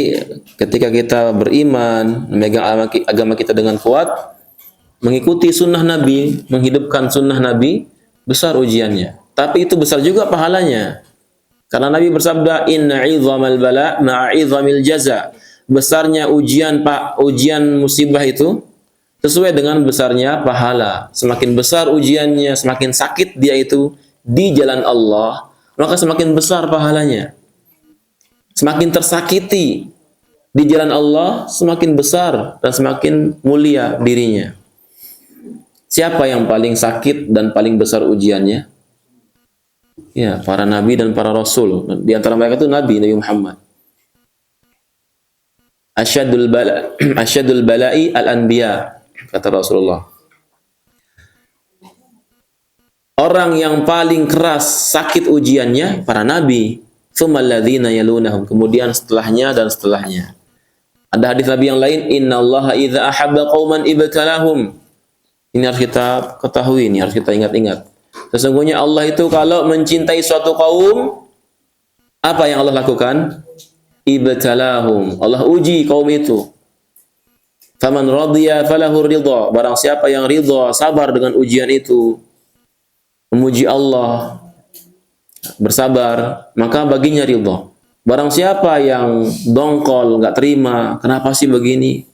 ketika kita beriman, memegang agama kita dengan kuat, mengikuti sunnah Nabi, menghidupkan sunnah Nabi, besar ujiannya. Tapi itu besar juga pahalanya. Karena Nabi bersabda, inna 'idzamal bala ma'a 'idzamil jaza. Besarnya ujian musibah itu sesuai dengan besarnya pahala. Semakin besar ujiannya, semakin sakit dia itu di jalan Allah, maka semakin besar pahalanya. Semakin tersakiti di jalan Allah, semakin besar dan semakin mulia dirinya. Siapa yang paling sakit dan paling besar ujiannya? Ya, para nabi dan para rasul. Di antara mereka itu Nabi Muhammad. Asyadul bala'i al-anbiya, kata Rasulullah. Orang yang paling keras sakit ujiannya para nabi. Tsummal ladzina yalunahum, kemudian setelahnya dan setelahnya. Ada hadis Nabi yang lain, innallaha idza ahabba qauman ibtalahum. Ini harus kita ketahui, ini harus kita ingat-ingat. Sesungguhnya Allah itu kalau mencintai suatu kaum, apa yang Allah lakukan? Ibtalahum. Allah uji kaum itu. Faman radiya falahu ridha. Barang siapa yang ridha, sabar dengan ujian itu, memuji Allah, bersabar, maka baginya ridha. Barang siapa yang dongkol, nggak terima, kenapa sih begini,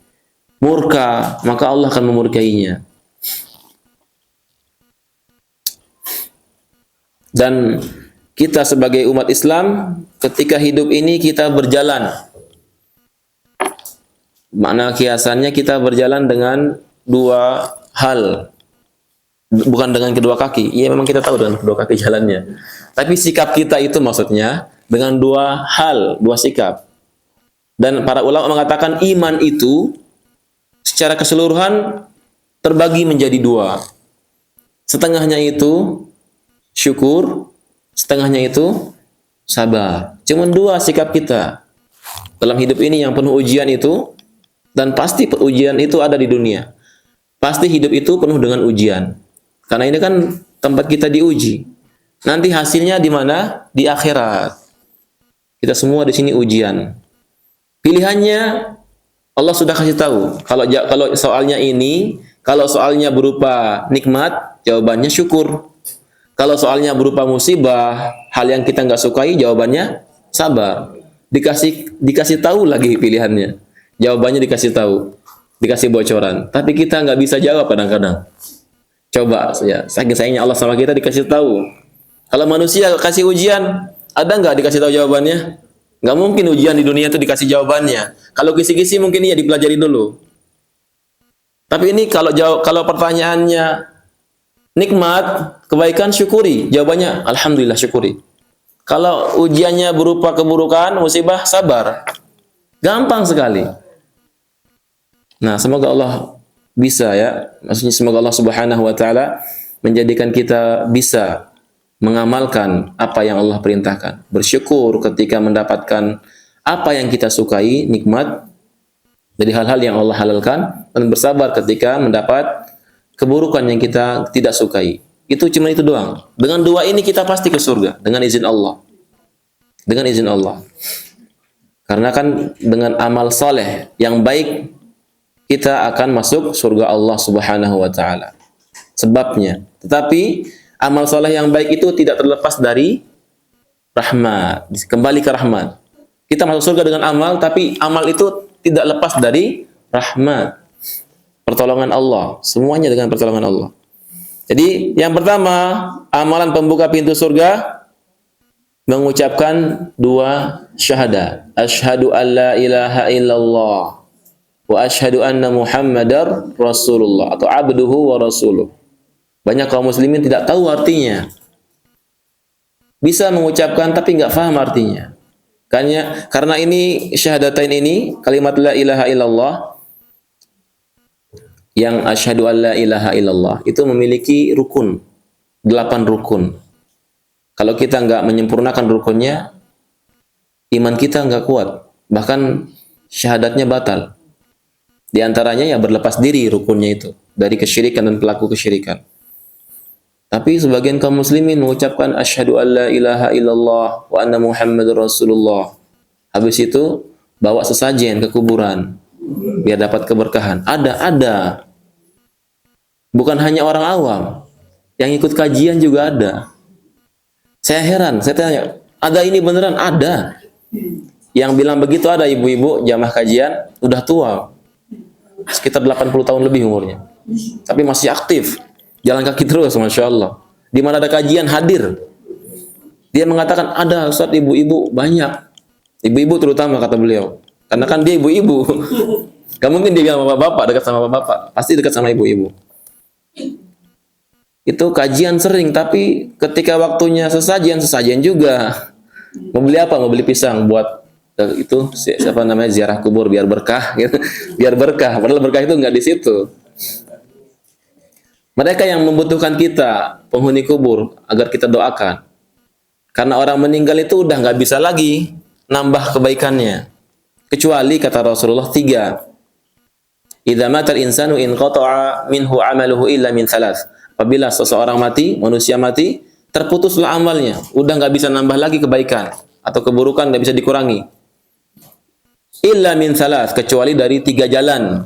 murka, maka Allah akan memurkainya. Dan kita sebagai umat Islam, ketika hidup ini kita berjalan. Makna kiasannya kita berjalan dengan dua hal. Bukan dengan kedua kaki. Iya, memang kita tahu dengan kedua kaki jalannya. Tapi sikap kita itu maksudnya dengan dua hal, dua sikap. Dan para ulama mengatakan iman itu secara keseluruhan terbagi menjadi dua. Setengahnya itu syukur, setengahnya itu sabar. Cuma dua sikap kita dalam hidup ini yang penuh ujian itu, dan pasti ujian itu ada di dunia. Pasti hidup itu penuh dengan ujian. Karena ini kan tempat kita diuji. Nanti hasilnya di mana? Di akhirat. Kita semua di sini ujian. Pilihannya Allah sudah kasih tahu. Kalau soalnya ini, kalau soalnya berupa nikmat, jawabannya syukur. Kalau soalnya berupa musibah, hal yang kita nggak sukai, jawabannya sabar. Dikasih tahu lagi pilihannya. Jawabannya dikasih tahu, dikasih bocoran. Tapi kita nggak bisa jawab kadang-kadang. Coba ya, saking sayangnya Allah sama kita dikasih tahu. Kalau manusia kasih ujian, ada nggak dikasih tahu jawabannya? Nggak mungkin ujian di dunia itu dikasih jawabannya. Kalau kisi-kisi mungkin iya dipelajari dulu. Tapi ini kalau pertanyaannya nikmat, kebaikan, syukuri. Jawabannya alhamdulillah, syukuri. Kalau ujiannya berupa keburukan, musibah, sabar. Gampang sekali. Nah, semoga Allah bisa ya. Maksudnya semoga Allah Subhanahu wa taala menjadikan kita bisa mengamalkan apa yang Allah perintahkan. Bersyukur ketika mendapatkan apa yang kita sukai, nikmat dari hal-hal yang Allah halalkan, dan bersabar ketika mendapat keburukan yang kita tidak sukai. Itu cuma itu doang. Dengan dua ini kita pasti ke surga dengan izin Allah. Dengan izin Allah. Karena kan dengan amal soleh yang baik kita akan masuk surga Allah Subhanahu wa taala. Sebabnya. Tetapi amal soleh yang baik itu tidak terlepas dari rahmat. Kembali ke rahmat. Kita masuk surga dengan amal, tapi amal itu tidak lepas dari rahmat. Pertolongan Allah. Semuanya dengan pertolongan Allah. Jadi yang pertama, amalan pembuka pintu surga, mengucapkan dua syahadat. Asyhadu an la ilaha illallah wa asyhadu anna Muhammadar Rasulullah, atau abduhu wa rasuluh. Banyak kaum muslimin tidak tahu artinya. Bisa mengucapkan tapi nggak paham artinya. Karena ini syahadatain ini, kalimat la ilaha illallah, yang asyhadu an la ilaha illallah itu memiliki rukun, 8 rukun. Kalau kita nggak menyempurnakan rukunnya, iman kita nggak kuat. Bahkan syahadatnya batal. Di antaranya ya berlepas diri rukunnya itu dari kesyirikan dan pelaku kesyirikan. Tapi sebagian kaum muslimin mengucapkan asyhadu an la ilaha illallah wa anna Muhammadar Rasulullah. Habis itu bawa sesajen ke kuburan biar dapat keberkahan. Ada. Bukan hanya orang awam, yang ikut kajian juga ada. Saya heran, saya tanya, ada ini beneran? Ada. Yang bilang begitu ada ibu-ibu jamaah kajian, udah tua. Sekitar 80 tahun lebih umurnya. Tapi masih aktif. Jalan kaki terus, Masya Allah. Di mana ada kajian, hadir. Dia mengatakan, ada Ustaz, ibu-ibu banyak. Ibu-ibu terutama, kata beliau. Karena kan dia ibu-ibu. Gak mungkin dia bilang sama bapak, dekat sama bapak. Pasti dekat sama ibu-ibu. Itu kajian sering, tapi ketika waktunya sesajen juga. Mau beli apa? Mau beli pisang buat itu siapa namanya ziarah kubur biar berkah gitu. Biar berkah, padahal berkah itu nggak di situ. Mereka yang membutuhkan kita, penghuni kubur, agar kita doakan. Karena orang meninggal itu udah nggak bisa lagi nambah kebaikannya. Kecuali kata Rasulullah 3. Idza matal insanu inqata'a minhu 'amaluhu illa min thalath. Apabila seseorang mati, manusia mati, terputuslah amalnya, udah nggak bisa nambah lagi kebaikan atau keburukan nggak bisa dikurangi. Illa min thalath, kecuali dari 3 jalan,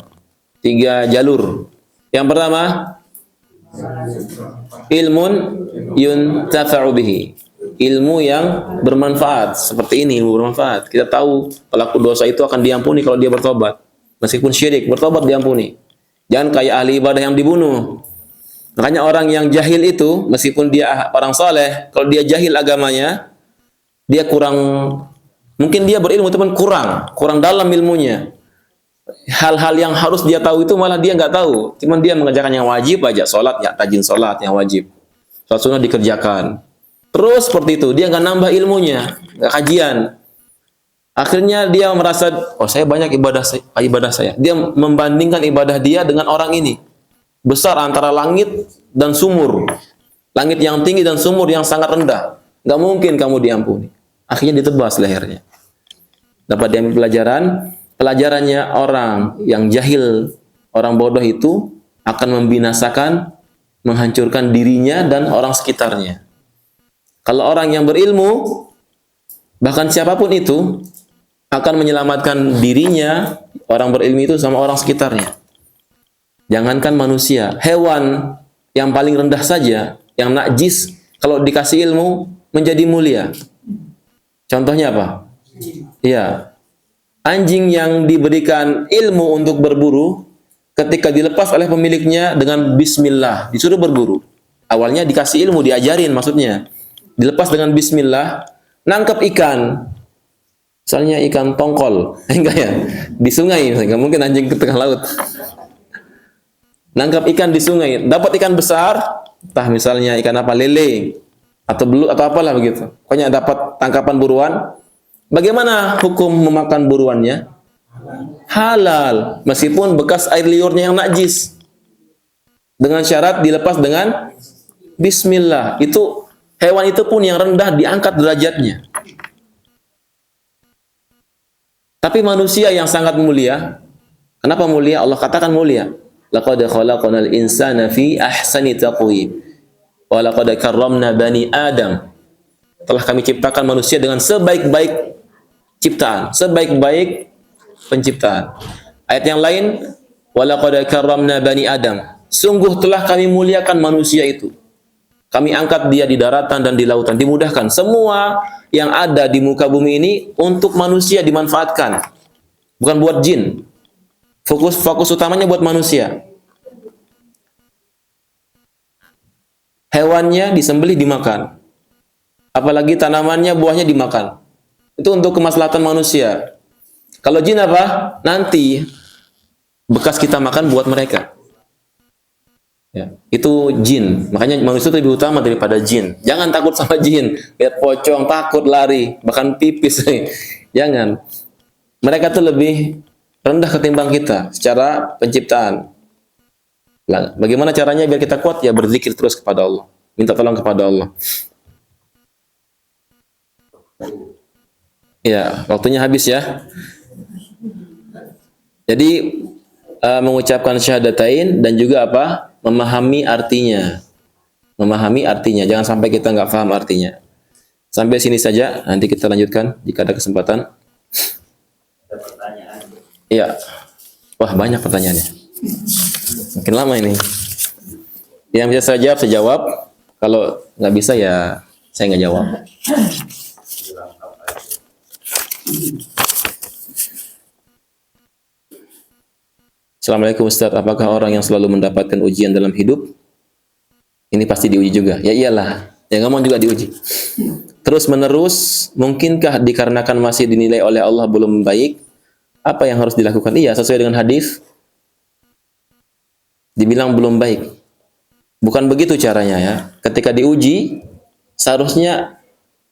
3 jalur. Yang pertama, ilmun yuntafa'u bihi. Ilmu yang bermanfaat, seperti ini ilmu bermanfaat. Kita tahu pelaku dosa itu akan diampuni kalau dia bertobat. Meskipun syirik, bertobat diampuni. Jangan kayak ahli ibadah yang dibunuh. Makanya orang yang jahil itu, meskipun dia orang soleh, kalau dia jahil agamanya, dia kurang, mungkin dia berilmu tapi kurang dalam ilmunya. Hal-hal yang harus dia tahu itu malah dia nggak tahu. Cuman dia mengerjakan yang wajib aja, sholat ya rajin sholat yang wajib, sholat sunnah dikerjakan. Terus seperti itu, dia nggak nambah ilmunya, nggak kajian. Akhirnya dia merasa, oh saya banyak ibadah saya. Dia membandingkan ibadah dia dengan orang ini. Besar antara langit dan sumur. Langit yang tinggi dan sumur yang sangat rendah. Nggak mungkin kamu diampuni. Akhirnya ditebas lehernya. Dapat diambil pelajaran. Pelajarannya orang yang jahil, orang bodoh itu akan membinasakan, menghancurkan dirinya dan orang sekitarnya. Kalau orang yang berilmu, bahkan siapapun itu, akan menyelamatkan dirinya, orang berilmu itu sama orang sekitarnya. Jangankan manusia, hewan yang paling rendah saja, yang najis, kalau dikasih ilmu, menjadi mulia. Contohnya apa? Iya. Anjing yang diberikan ilmu untuk berburu, ketika dilepas oleh pemiliknya dengan bismillah, disuruh berburu. Awalnya dikasih ilmu, diajarin maksudnya. Dilepas dengan bismillah, nangkep ikan. Misalnya ikan tongkol, enggak ya? Di sungai, enggak mungkin anjing ke tengah laut. Nangkap ikan di sungai, dapat ikan besar, entah misalnya ikan apa, lele, atau belut, atau apalah begitu. Pokoknya dapat tangkapan buruan. Bagaimana hukum memakan buruannya? Halal, meskipun bekas air liurnya yang najis. Dengan syarat dilepas dengan bismillah. Itu hewan itu pun yang rendah diangkat derajatnya. Tapi manusia yang sangat mulia, kenapa mulia? Allah katakan mulia. Laqad khalaqnal insana fi ahsani taqwim. Wa laqad karramna bani Adam. Telah kami ciptakan manusia dengan sebaik-baik ciptaan, sebaik-baik penciptaan. Ayat yang lain, wa laqad karramna bani Adam. Sungguh telah kami muliakan manusia itu. Kami angkat dia di daratan dan di lautan, dimudahkan. Semua yang ada di muka bumi ini untuk manusia dimanfaatkan. Bukan buat jin. Fokus utamanya buat manusia. Hewannya disembelih dimakan. Apalagi tanamannya, buahnya dimakan. Itu untuk kemaslahatan manusia. Kalau jin apa? Nanti bekas kita makan buat mereka. Ya, itu jin. Makanya manusia itu lebih utama daripada jin. Jangan takut sama jin. Lihat pocong takut lari, bahkan pipis. Jangan. Mereka tuh lebih rendah ketimbang kita secara penciptaan. Nah, bagaimana caranya biar kita kuat? Ya berzikir terus kepada Allah. Minta tolong kepada Allah. Ya, waktunya habis ya. Jadi mengucapkan syahadatain dan juga apa? Memahami artinya. Memahami artinya. Jangan sampai kita nggak paham artinya. Sampai sini saja. Nanti kita lanjutkan jika ada kesempatan. Iya. Wah, banyak pertanyaannya. Makin lama ini. Yang bisa saya jawab, saya jawab. Kalau nggak bisa ya saya nggak jawab. Assalamualaikum Ustaz, apakah orang yang selalu mendapatkan ujian dalam hidup ini pasti diuji juga? Ya iyalah, yang ngomong juga diuji. Terus menerus, mungkinkah dikarenakan masih dinilai oleh Allah belum baik? Apa yang harus dilakukan? Iya, sesuai dengan hadis dibilang belum baik. Bukan begitu caranya ya. Ketika diuji, seharusnya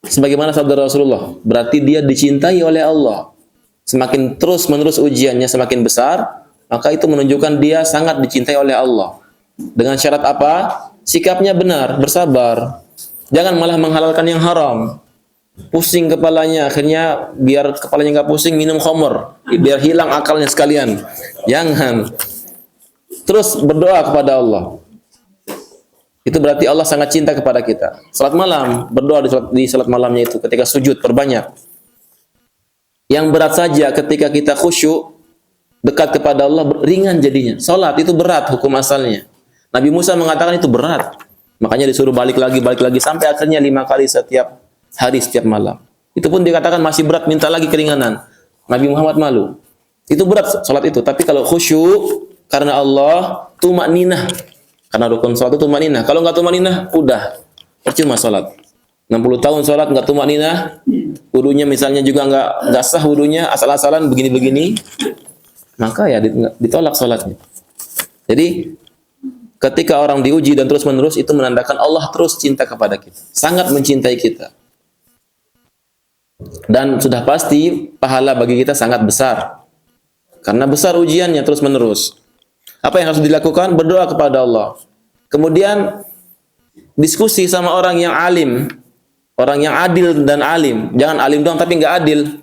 sebagaimana sabda Rasulullah, berarti dia dicintai oleh Allah. Semakin terus-menerus ujiannya semakin besar, maka itu menunjukkan dia sangat dicintai oleh Allah. Dengan syarat apa? Sikapnya benar, bersabar. Jangan malah menghalalkan yang haram. Pusing kepalanya, akhirnya biar kepalanya nggak pusing, minum khamr, biar hilang akalnya sekalian. Jangan. Terus berdoa kepada Allah. Itu berarti Allah sangat cinta kepada kita. Salat malam, berdoa di salat malamnya itu ketika sujud perbanyak. Yang berat saja ketika kita khusyuk dekat kepada Allah ringan jadinya. Salat itu berat hukum asalnya. Nabi Musa mengatakan itu berat. Makanya disuruh balik lagi sampai akhirnya 5 kali setiap hari, setiap malam. Itu pun dikatakan masih berat, minta lagi keringanan. Nabi Muhammad malu. Itu berat salat itu, tapi kalau khusyuk karena Allah, tumakninah. Karena rukun salat itu tumakninah. Kalau enggak tumakninah, udah percuma salat. 60 tahun salat enggak tumakninah, wudunya misalnya juga enggak sah wudunya, asal-asalan begini-begini, maka ya ditolak salatnya. Jadi ketika orang diuji dan terus-menerus, itu menandakan Allah terus cinta kepada kita, sangat mencintai kita. Dan sudah pasti pahala bagi kita sangat besar. Karena besar ujiannya terus-menerus. Apa yang harus dilakukan? Berdoa kepada Allah. Kemudian diskusi sama orang yang alim, orang yang adil dan alim. Jangan alim doang tapi nggak adil.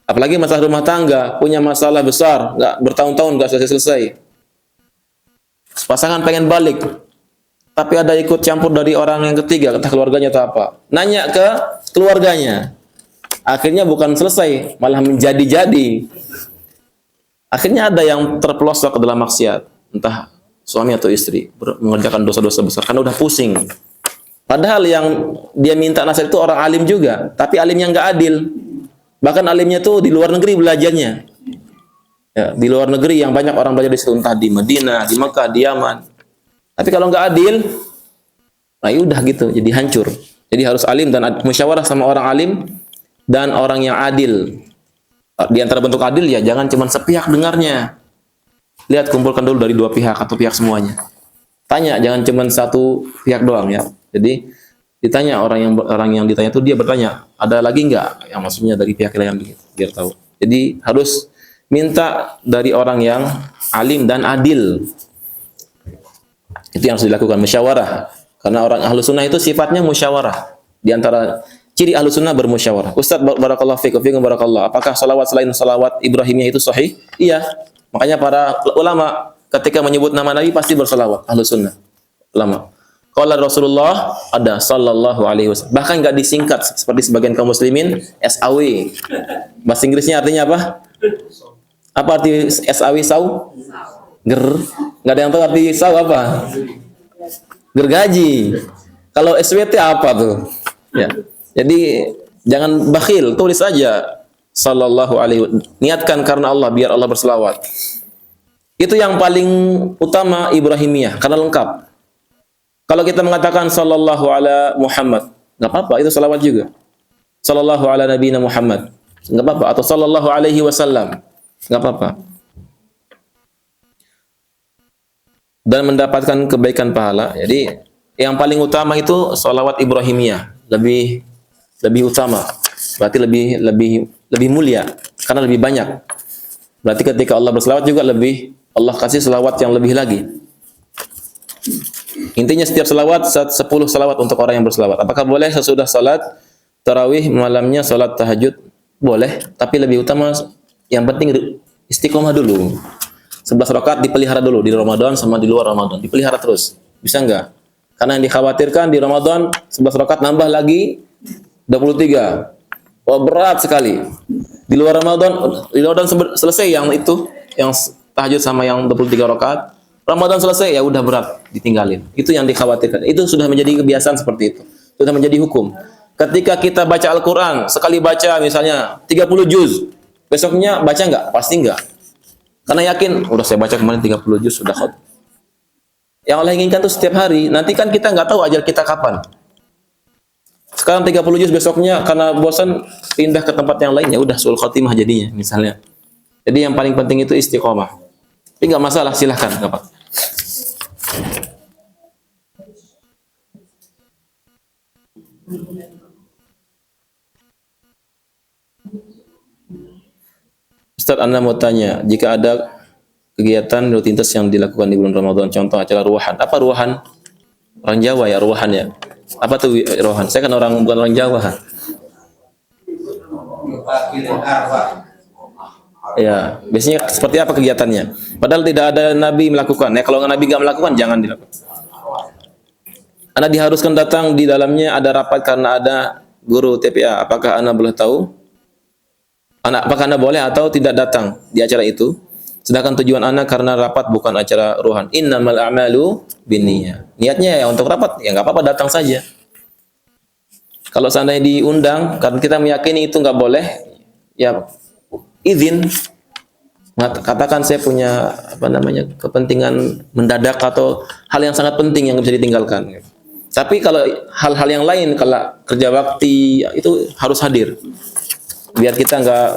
Apalagi masalah rumah tangga, punya masalah besar, nggak bertahun-tahun nggak selesai-selesai. Pasangan pengen balik, tapi ada ikut campur dari orang yang ketiga, entah keluarganya atau apa. Nanya ke keluarganya. Akhirnya bukan selesai, malah menjadi-jadi. Akhirnya ada yang terpelosok ke dalam maksiat, entah suami atau istri, mengerjakan dosa-dosa besar karena udah pusing. Padahal yang dia minta nasihat itu orang alim juga, tapi alimnya nggak adil. Bahkan alimnya tuh di luar negeri belajarnya. Ya, di luar negeri yang banyak orang belajar di situ, entah di Madinah, di Mekah, di Yaman. Tapi kalau nggak adil, nah udah gitu, jadi hancur. Jadi harus alim dan musyawarah sama orang alim dan orang yang adil. Di antara bentuk adil ya jangan cuma sepihak dengarnya. Lihat, kumpulkan dulu dari dua pihak atau pihak semuanya. Tanya, jangan cuma satu pihak doang ya. Jadi ditanya orang yang ditanya itu dia bertanya, ada lagi nggak yang maksudnya dari pihak lain biar tahu. Jadi harus minta dari orang yang alim dan adil. Itu yang harus dilakukan, musyawarah. Karena orang ahlu sunnah itu sifatnya musyawarah. Di antara ciri ahlu sunnah bermusyawarah. Ustaz barakallahu fikum barakallah. Apakah salawat selain salawat Ibrahimiyah itu sahih? Iya. Makanya para ulama ketika menyebut nama Nabi pasti bersalawat. Ahlu sunnah. Ulama. Qala Rasulullah ada sallallahu alaihi wasallam. Bahkan enggak disingkat seperti sebagian kaum muslimin SAW. Bahasa Inggrisnya artinya apa? Apa arti SAW? Enggak ada yang tahu arti SAW apa? Gergaji. Kalau SWT apa tuh? Ya. Jadi jangan bakhil, tulis saja sallallahu alaihi wasallam. Niatkan karena Allah, biar Allah berselawat. Itu yang paling utama Ibrahimiyah karena lengkap. Kalau kita mengatakan sallallahu ala Muhammad, enggak apa-apa, itu salawat juga. Sallallahu ala nabiyina Muhammad, enggak apa-apa, atau sallallahu alaihi wasallam, enggak apa-apa. Dan mendapatkan kebaikan pahala. Jadi yang paling utama itu salawat Ibrahimiyah, lebih utama, berarti lebih mulia karena lebih banyak. Berarti ketika Allah berselawat juga Allah kasih selawat yang lebih lagi. Intinya setiap selawat 10 selawat untuk orang yang berselawat. Apakah boleh sesudah salat tarawih malamnya salat tahajud? Boleh, tapi lebih utama yang penting istiqomah dulu. 11 rakaat dipelihara dulu di Ramadan sama di luar Ramadan, dipelihara terus. Bisa enggak? Karena yang dikhawatirkan di Ramadan 11 rakaat nambah lagi 23. Wah, berat sekali. Di luar Ramadan selesai yang itu, yang tahajud sama yang 23 rakaat. Ramadan selesai ya udah berat, ditinggalin. Itu yang dikhawatirkan. Itu sudah menjadi kebiasaan seperti itu. Sudah menjadi hukum. Ketika kita baca Al-Qur'an, sekali baca misalnya 30 juz, besoknya baca enggak? Pasti enggak. Karena yakin, udah saya baca kemarin 30 juz sudah khot. Yang Allah inginkan itu setiap hari. Nanti kan kita enggak tahu ajal kita kapan. Sekarang 30 juz, besoknya karena bosan pindah ke tempat yang lain, ya udah sul khatimah jadinya misalnya. Jadi yang paling penting itu istiqomah. Tapi enggak masalah, silahkan enggak apa. Ustaz, Anda mau tanya, jika ada kegiatan rutinitas yang dilakukan di bulan Ramadan, contoh acara ruahan. Apa ruahan? Orang Jawa ya, ruahan ya. Apa tuh ruahan? Saya kan bukan orang Jawa. Ya, biasanya seperti apa kegiatannya? Padahal tidak ada Nabi melakukan. Ya, kalau Nabi nggak melakukan, jangan dilakukan. Anda diharuskan datang, di dalamnya ada rapat karena ada guru TPA. Apakah Anda boleh tahu? Apakah Anda boleh atau tidak datang di acara itu? Sedangkan tujuan Anda karena rapat bukan acara ruhan. Innamal a'malu binniyat. Niatnya ya untuk rapat, ya nggak apa-apa, datang saja. Kalau seandainya diundang, karena kita meyakini itu nggak boleh, ya izin. Katakan saya punya kepentingan mendadak atau hal yang sangat penting yang bisa ditinggalkan. Tapi kalau hal-hal yang lain, kalau kerja bakti itu harus hadir. Biar kita nggak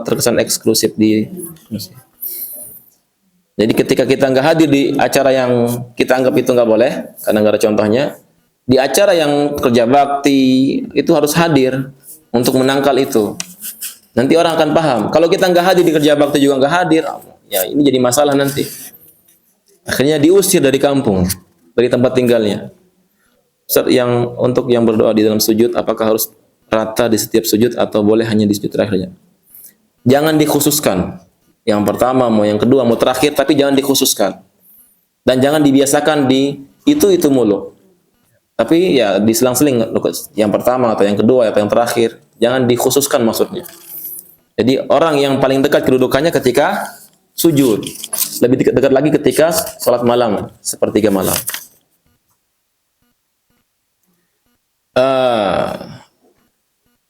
terkesan eksklusif di masjid. Jadi ketika kita nggak hadir di acara yang kita anggap itu nggak boleh, karena nggak ada contohnya, di acara yang kerja bakti itu harus hadir untuk menangkal itu. Nanti orang akan paham. Kalau kita nggak hadir di kerja bakti juga nggak hadir, ya ini jadi masalah nanti. Akhirnya diusir dari kampung, dari tempat tinggalnya. Untuk yang berdoa di dalam sujud, apakah harus rata di setiap sujud atau boleh hanya di sujud terakhirnya? Jangan dikhususkan. Yang pertama, mau yang kedua, mau terakhir, tapi jangan dikhususkan. Dan jangan dibiasakan di itu mulu. Tapi ya diselang-seling, yang pertama atau yang kedua atau yang terakhir. Jangan dikhususkan maksudnya. Jadi orang yang paling dekat kedudukannya ketika sujud. Lebih dekat lagi ketika salat malam, sepertiga malam.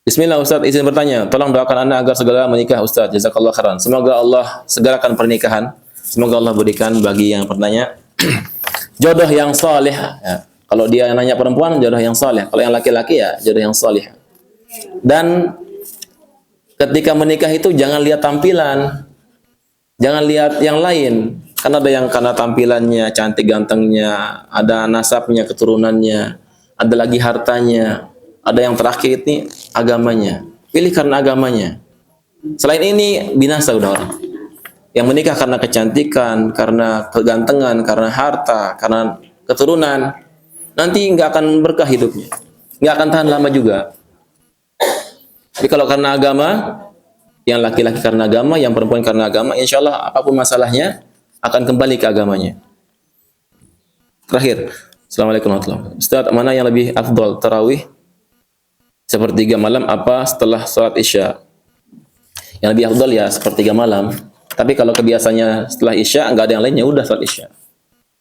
Bismillah Ustaz, izin bertanya. Tolong doakan Anda agar segera menikah Ustaz. Jazakallah khairan. Semoga Allah segerakan pernikahan. Semoga Allah berikan bagi yang bertanya jodoh yang saleh. Ya. Kalau dia nanya perempuan, jodoh yang saleh. Kalau yang laki-laki ya jodoh yang saleh. Dan ketika menikah itu jangan lihat tampilan. Jangan lihat yang lain. Karena ada yang karena tampilannya, cantik gantengnya, ada nasabnya, keturunannya, ada lagi hartanya, ada yang terakhir ini agamanya. Pilih karena agamanya. Selain ini binasa udah orang. Yang menikah karena kecantikan, karena kegantengan, karena harta, karena keturunan, nanti nggak akan berkah hidupnya. Nggak akan tahan lama juga. Tapi kalau karena agama, yang laki-laki karena agama, yang perempuan karena agama, insya Allah apapun masalahnya akan kembali ke agamanya. Terakhir, Assalamualaikum warahmatullahi wabarakatuh. Ustaz, mana yang lebih afdol, tarawih sepertiga malam apa setelah sholat isya? Yang lebih afdol ya sepertiga malam. Tapi kalau kebiasaannya setelah isya nggak ada yang lainnya, udah sholat isya.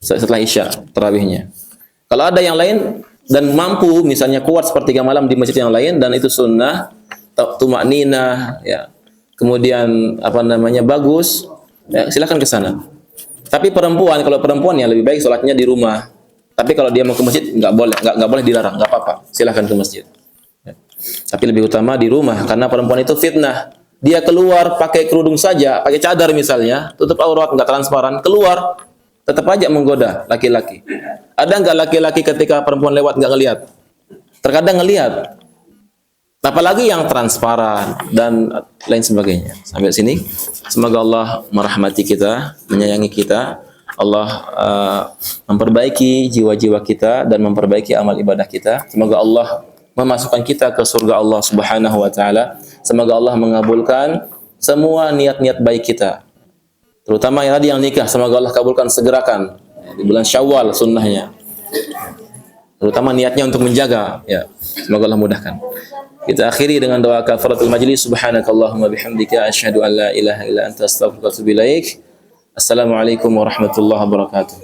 Setelah isya tarawihnya. Kalau ada yang lain dan mampu, misalnya kuat sepertiga malam di masjid yang lain dan itu sunnah, tumakninah, ya. Kemudian bagus, ya, silakan ke sana. Tapi kalau perempuan ya lebih baik sholatnya di rumah. Tapi kalau dia mau ke masjid nggak boleh dilarang, nggak apa-apa. Silakan ke masjid. Ya. Tapi lebih utama di rumah karena perempuan itu fitnah. Dia keluar pakai kerudung saja, pakai cadar misalnya, tutup aurat nggak transparan, keluar tetap aja menggoda laki-laki. Ada nggak laki-laki ketika perempuan lewat nggak ngelihat? Terkadang ngelihat. Apalagi yang transparan dan lain sebagainya. Sampai sini, semoga Allah merahmati kita, menyayangi kita. Allah memperbaiki jiwa-jiwa kita dan memperbaiki amal ibadah kita. Semoga Allah memasukkan kita ke surga Allah Subhanahu wa taala. Semoga Allah mengabulkan semua niat-niat baik kita. Terutama yang tadi yang nikah, semoga Allah kabulkan segerakan di bulan Syawal sunnahnya. Terutama niatnya untuk menjaga, ya. Semoga Allah mudahkan. Kita akhiri dengan doa kafaratul majlis. Subhanakallahumma bihamdika asyhadu an la ilaha illa anta astaghfiruka wa atubu ilaik. Assalamualaikum warahmatullahi wabarakatuh.